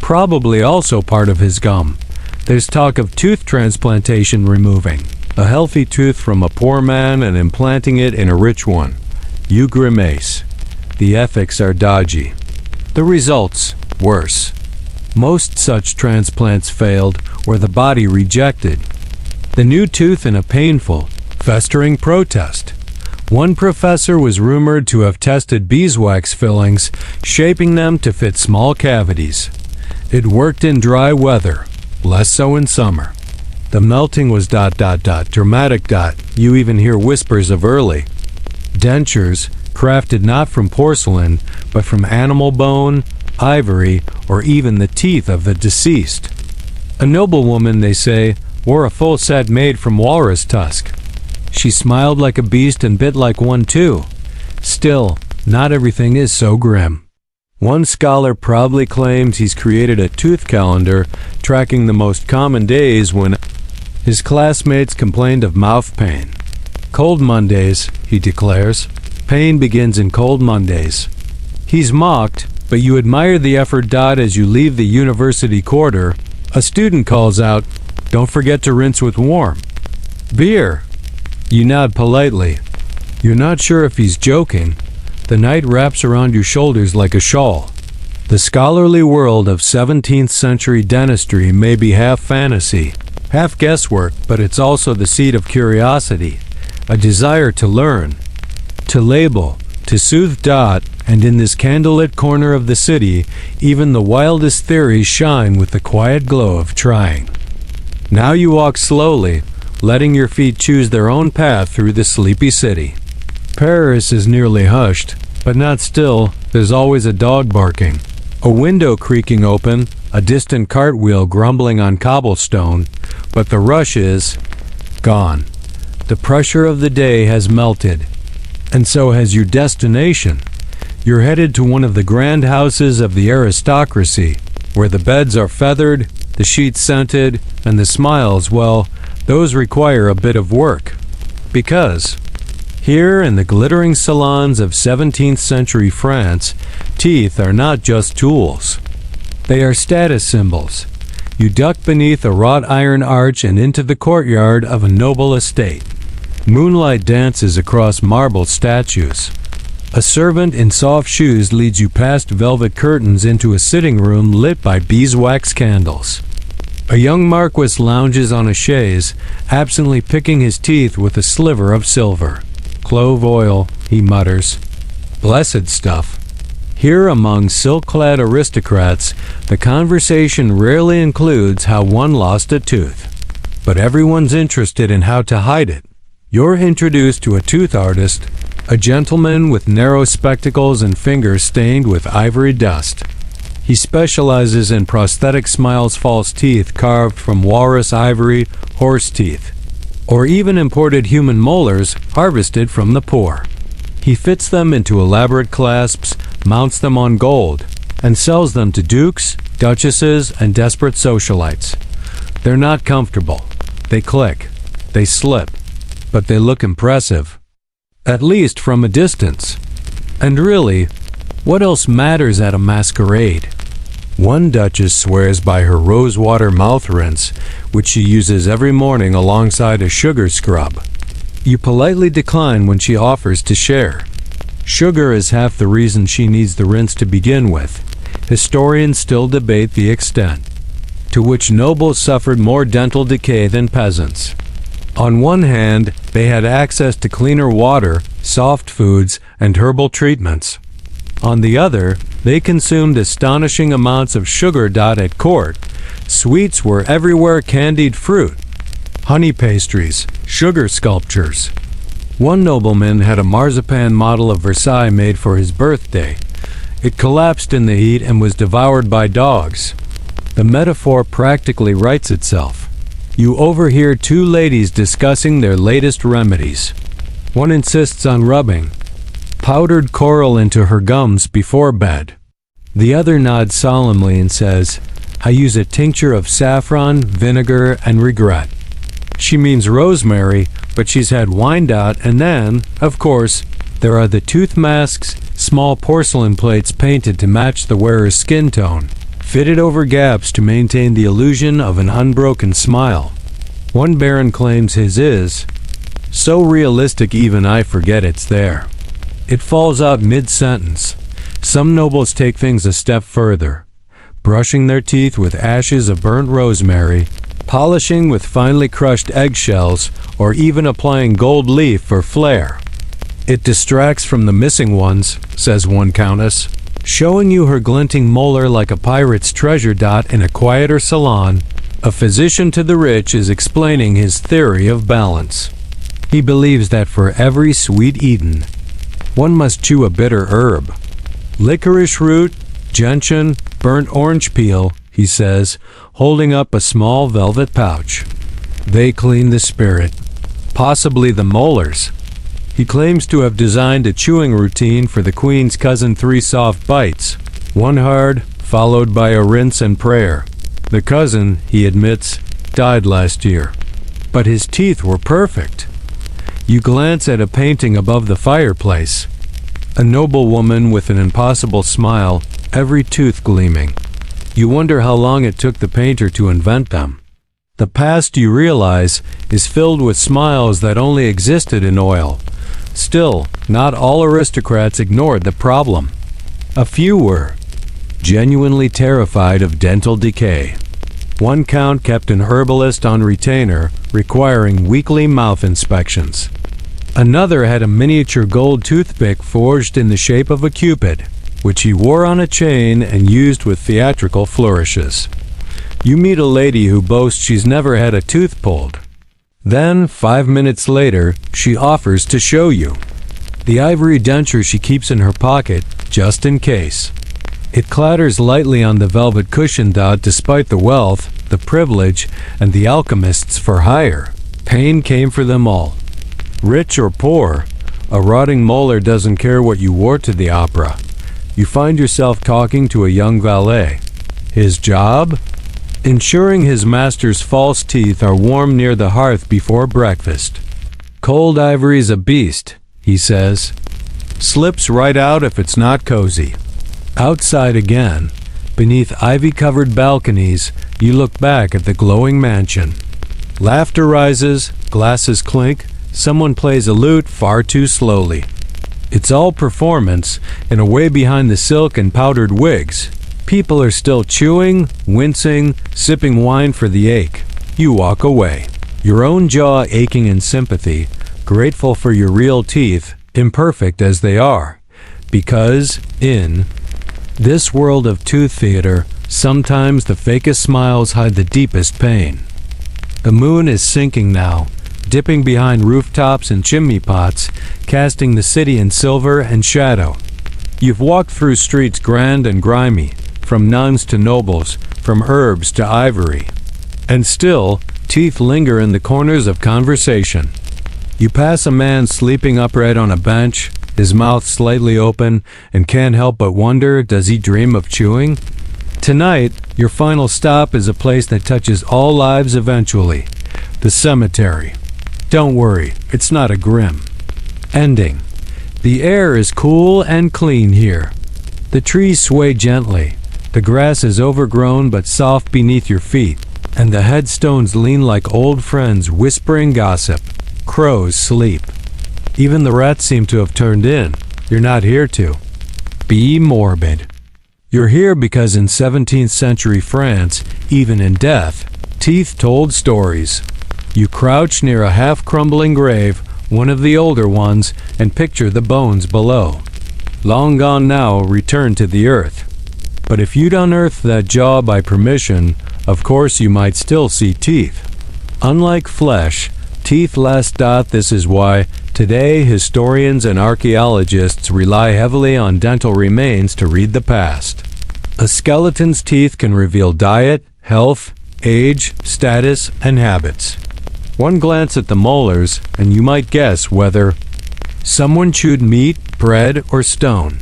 Probably also part of his gum. There's talk of tooth transplantation, removing a healthy tooth from a poor man and implanting it in a rich one. You grimace. The ethics are dodgy. The results, worse. Most such transplants failed or the body rejected the new tooth in a painful, festering protest. One professor was rumored to have tested beeswax fillings, shaping them to fit small cavities. It worked in dry weather, less so in summer. The melting was ... dramatic. You even hear whispers of early dentures, crafted not from porcelain, but from animal bone, ivory, or even the teeth of the deceased. A noblewoman, they say, wore a full set made from walrus tusk. She smiled like a beast and bit like one too. Still, not everything is so grim. One scholar proudly claims he's created a tooth calendar tracking the most common days when his classmates complained of mouth pain. Cold Mondays, he declares. Pain begins in cold Mondays. He's mocked, but you admire the effort. As you leave the university quarter, a student calls out, "Don't forget to rinse with warm beer." You nod politely. You're not sure if he's joking. The night wraps around your shoulders like a shawl. The scholarly world of 17th century dentistry may be half fantasy, half guesswork, but it's also the seat of curiosity, a desire to learn, to label, to soothe. And in this candlelit corner of the city, even the wildest theories shine with the quiet glow of trying. Now you walk slowly, letting your feet choose their own path through the sleepy city. Paris is nearly hushed, but not still. There's always a dog barking, a window creaking open, a distant cartwheel grumbling on cobblestone, but the rush is gone. The pressure of the day has melted, and so has your destination. You're headed to one of the grand houses of the aristocracy, where the beds are feathered, the sheets scented, and the smiles, well, those require a bit of work. Because here in the glittering salons of 17th century France, teeth are not just tools. They are status symbols. You duck beneath a wrought iron arch and into the courtyard of a noble estate. Moonlight dances across marble statues. A servant in soft shoes leads you past velvet curtains into a sitting room lit by beeswax candles. A young marquis lounges on a chaise, absently picking his teeth with a sliver of silver. "Clove oil," he mutters. Blessed stuff. Here among silk-clad aristocrats, the conversation rarely includes how one lost a tooth. But everyone's interested in how to hide it. You're introduced to a tooth artist, a gentleman with narrow spectacles and fingers stained with ivory dust. He specializes in prosthetic smiles, false teeth carved from walrus ivory, horse teeth, or even imported human molars harvested from the poor. He fits them into elaborate clasps, mounts them on gold, and sells them to dukes, duchesses, and desperate socialites. They're not comfortable. They click. They slip. But they look impressive. At least from a distance. And really, what else matters at a masquerade? One duchess swears by her rosewater mouth rinse, which she uses every morning alongside a sugar scrub. You politely decline when she offers to share. Sugar is half the reason she needs the rinse to begin with. Historians still debate the extent to which nobles suffered more dental decay than peasants. On one hand, they had access to cleaner water, soft foods, and herbal treatments. On the other, they consumed astonishing amounts of sugar. At court, sweets were everywhere: candied fruit, honey pastries, sugar sculptures. One nobleman had a marzipan model of Versailles made for his birthday. It collapsed in the heat and was devoured by dogs. The metaphor practically writes itself. You overhear two ladies discussing their latest remedies. One insists on rubbing powdered coral into her gums before bed. The other nods solemnly and says, "I use a tincture of saffron, vinegar, and regret." She means rosemary, but she's had wine. And then, of course, there are the tooth masks, small porcelain plates painted to match the wearer's skin tone, fitted over gaps to maintain the illusion of an unbroken smile. One baron claims his is so realistic even I forget it's there. It falls out mid-sentence. Some nobles take things a step further, brushing their teeth with ashes of burnt rosemary, polishing with finely crushed eggshells, or even applying gold leaf for flair. "It distracts from the missing ones," says one countess, showing you her glinting molar like a pirate's treasure. In a quieter salon, a physician to the rich is explaining his theory of balance. He believes that for every sweet eaten, one must chew a bitter herb. Licorice root, gentian, burnt orange peel, he says, holding up a small velvet pouch. They clean the spirit, possibly the molars. He claims to have designed a chewing routine for the Queen's cousin: 3 soft bites, one hard, followed by a rinse and prayer. The cousin, he admits, died last year, but his teeth were perfect. You glance at a painting above the fireplace. A noble woman with an impossible smile, every tooth gleaming. You wonder how long it took the painter to invent them. The past, you realize, is filled with smiles that only existed in oil. Still, not all aristocrats ignored the problem. A few were genuinely terrified of dental decay. One count kept an herbalist on retainer, requiring weekly mouth inspections. Another had a miniature gold toothpick forged in the shape of a cupid, which he wore on a chain and used with theatrical flourishes. You meet a lady who boasts she's never had a tooth pulled. Then, 5 minutes later, she offers to show you the ivory denture she keeps in her pocket, just in case. It clatters lightly on the velvet cushion. Despite the wealth, the privilege, and the alchemists for hire, pain came for them all. Rich or poor, a rotting molar doesn't care what you wore to the opera. you find yourself talking to a young valet. His job? Ensuring his master's false teeth are warm near the hearth before breakfast. Cold ivory's a beast, he says. Slips right out if it's not cozy. Outside again, beneath ivy-covered balconies, you look back at the glowing mansion. Laughter rises, glasses clink, someone plays a lute far too slowly. It's all performance, and away behind the silk and powdered wigs, people are still chewing, wincing, sipping wine for the ache. You walk away, your own jaw aching in sympathy, grateful for your real teeth, imperfect as they are, because, in this world of tooth theater, sometimes the fakest smiles hide the deepest pain. The moon is sinking now, dipping behind rooftops and chimney pots, casting the city in silver and shadow. You've walked through streets grand and grimy, from nuns to nobles, from herbs to ivory. And still, teeth linger in the corners of conversation. You pass a man sleeping upright on a bench, his mouth slightly open, and can't help but wonder, does he dream of chewing? Tonight, your final stop is a place that touches all lives eventually. The cemetery. Don't worry, it's not a grim ending. The air is cool and clean here. The trees sway gently. The grass is overgrown but soft beneath your feet, and the headstones lean like old friends whispering gossip. Crows sleep. Even the rats seem to have turned in. You're not here to be morbid. You're here because in 17th century France, even in death, teeth told stories. You crouch near a half-crumbling grave, one of the older ones, and picture the bones below. Long gone now, returned to the earth. But if you'd unearth that jaw by permission, of course you might still see teeth. Unlike flesh, teeth last. This is why, today, historians and archaeologists rely heavily on dental remains to read the past. A skeleton's teeth can reveal diet, health, age, status, and habits. One glance at the molars, and you might guess whether someone chewed meat, bread, or stone.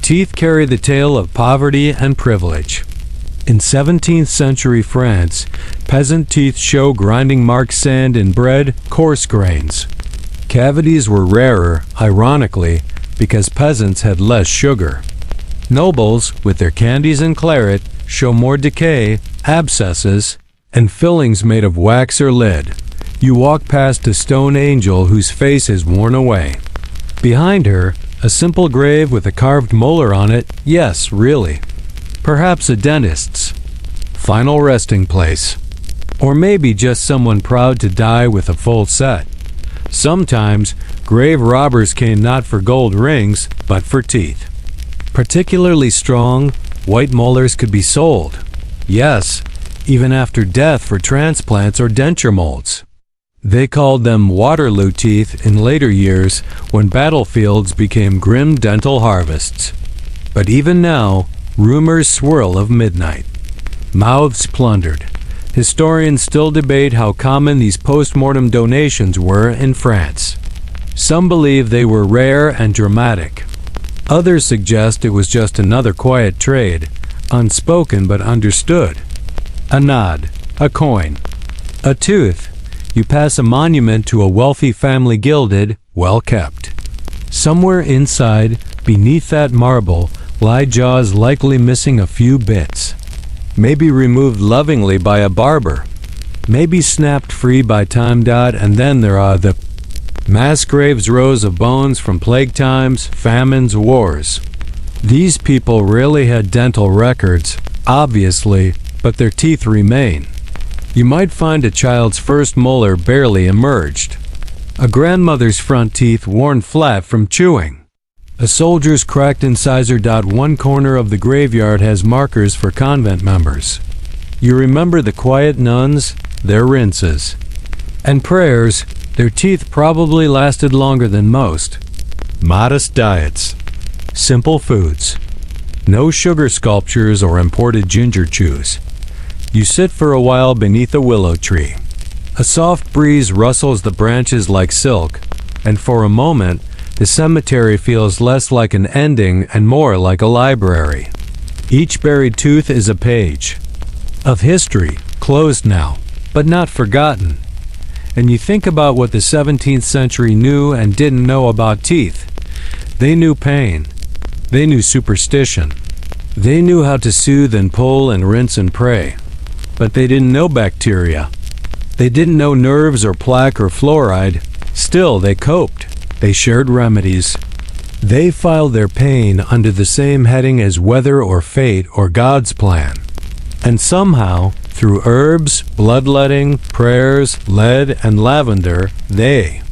Teeth carry the tale of poverty and privilege. In 17th century France, peasant teeth show grinding marked sand in bread, coarse grains. Cavities were rarer, ironically, because peasants had less sugar. Nobles, with their candies and claret, show more decay, abscesses, and fillings made of wax or lead. You walk past a stone angel whose face is worn away. Behind her, a simple grave with a carved molar on it, yes, really. Perhaps a dentist's final resting place. Or maybe just someone proud to die with a full set. Sometimes, grave robbers came not for gold rings, but for teeth. Particularly strong, white molars could be sold. Yes, even after death for transplants or denture molds. They called them Waterloo teeth in later years when battlefields became grim dental harvests. But even now, rumors swirl of midnight. Mouths plundered. Historians still debate how common these post-mortem donations were in France. Some believe they were rare and dramatic. Others suggest it was just another quiet trade, unspoken but understood. A nod, a coin, a tooth. You pass a monument to a wealthy family gilded, well kept. Somewhere inside, beneath that marble, lie jaws likely missing a few bits. Maybe removed lovingly by a barber. Maybe snapped free by time. And then there are the mass graves, rows of bones from plague times, famines, wars. These people rarely had dental records, obviously, but their teeth remain. You might find a child's first molar barely emerged. A grandmother's front teeth worn flat from chewing. A soldier's cracked incisor. One corner of the graveyard has markers for convent members. You remember the quiet nuns, their rinses. And prayers, their teeth probably lasted longer than most. Modest diets. Simple foods. No sugar sculptures or imported ginger chews. You sit for a while beneath a willow tree. A soft breeze rustles the branches like silk, and for a moment, the cemetery feels less like an ending and more like a library. Each buried tooth is a page of history, closed now, but not forgotten. And you think about what the 17th century knew and didn't know about teeth. They knew pain. They knew superstition. They knew how to soothe and pull and rinse and pray. But they didn't know bacteria. They didn't know nerves or plaque or fluoride. Still, they coped. They shared remedies. They filed their pain under the same heading as weather or fate or God's plan. And somehow, through herbs, bloodletting, prayers, lead, and lavender, they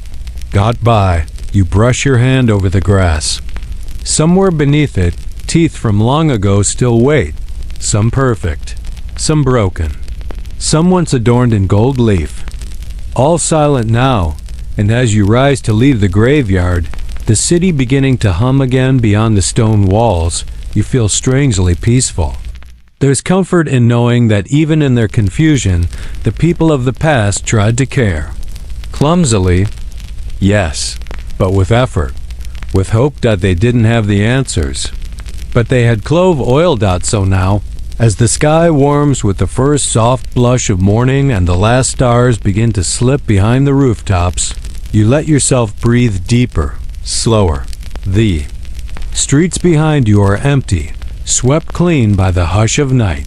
got by. You brush your hand over the grass. Somewhere beneath it, teeth from long ago still wait. Some perfect, some broken, some once adorned in gold leaf. All silent now, and as you rise to leave the graveyard, the city beginning to hum again beyond the stone walls, you feel strangely peaceful. There's comfort in knowing that even in their confusion, the people of the past tried to care. Clumsily, yes, but with effort, with hope that they didn't have the answers. But they had clove oil. So now, as the sky warms with the first soft blush of morning and the last stars begin to slip behind the rooftops, you let yourself breathe deeper, slower. The streets behind you are empty, swept clean by the hush of night.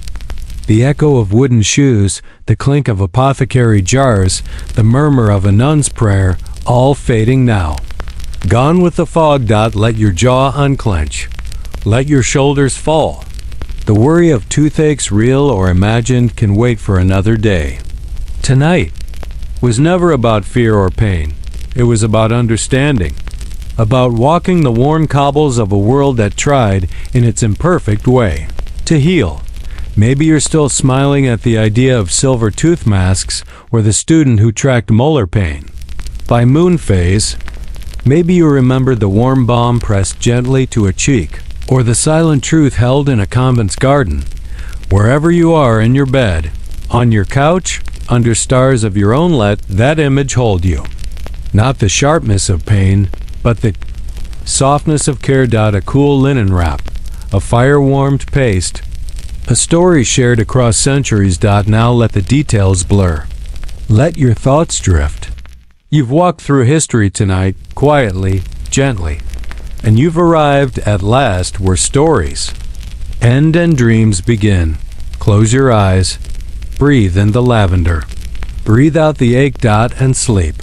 The echo of wooden shoes, the clink of apothecary jars, the murmur of a nun's prayer, all fading now. Gone with the fog. Let your jaw unclench. Let your shoulders fall. The worry of toothaches, real or imagined, can wait for another day. Tonight was never about fear or pain. It was about understanding. About walking the worn cobbles of a world that tried, in its imperfect way, to heal. Maybe you're still smiling at the idea of silver tooth masks or the student who tracked molar pain. By moon phase, maybe you remember the warm balm pressed gently to a cheek, or the silent truth held in a convent's garden. Wherever you are, in your bed, on your couch, under stars of your own, let that image hold you. Not the sharpness of pain, but the softness of care. A cool linen wrap, a fire-warmed paste, a story shared across centuries. Now let the details blur. Let your thoughts drift. You've walked through history tonight, quietly, gently, and you've arrived at last where stories end and dreams begin. Close your eyes, breathe in the lavender, breathe out the ache. And sleep.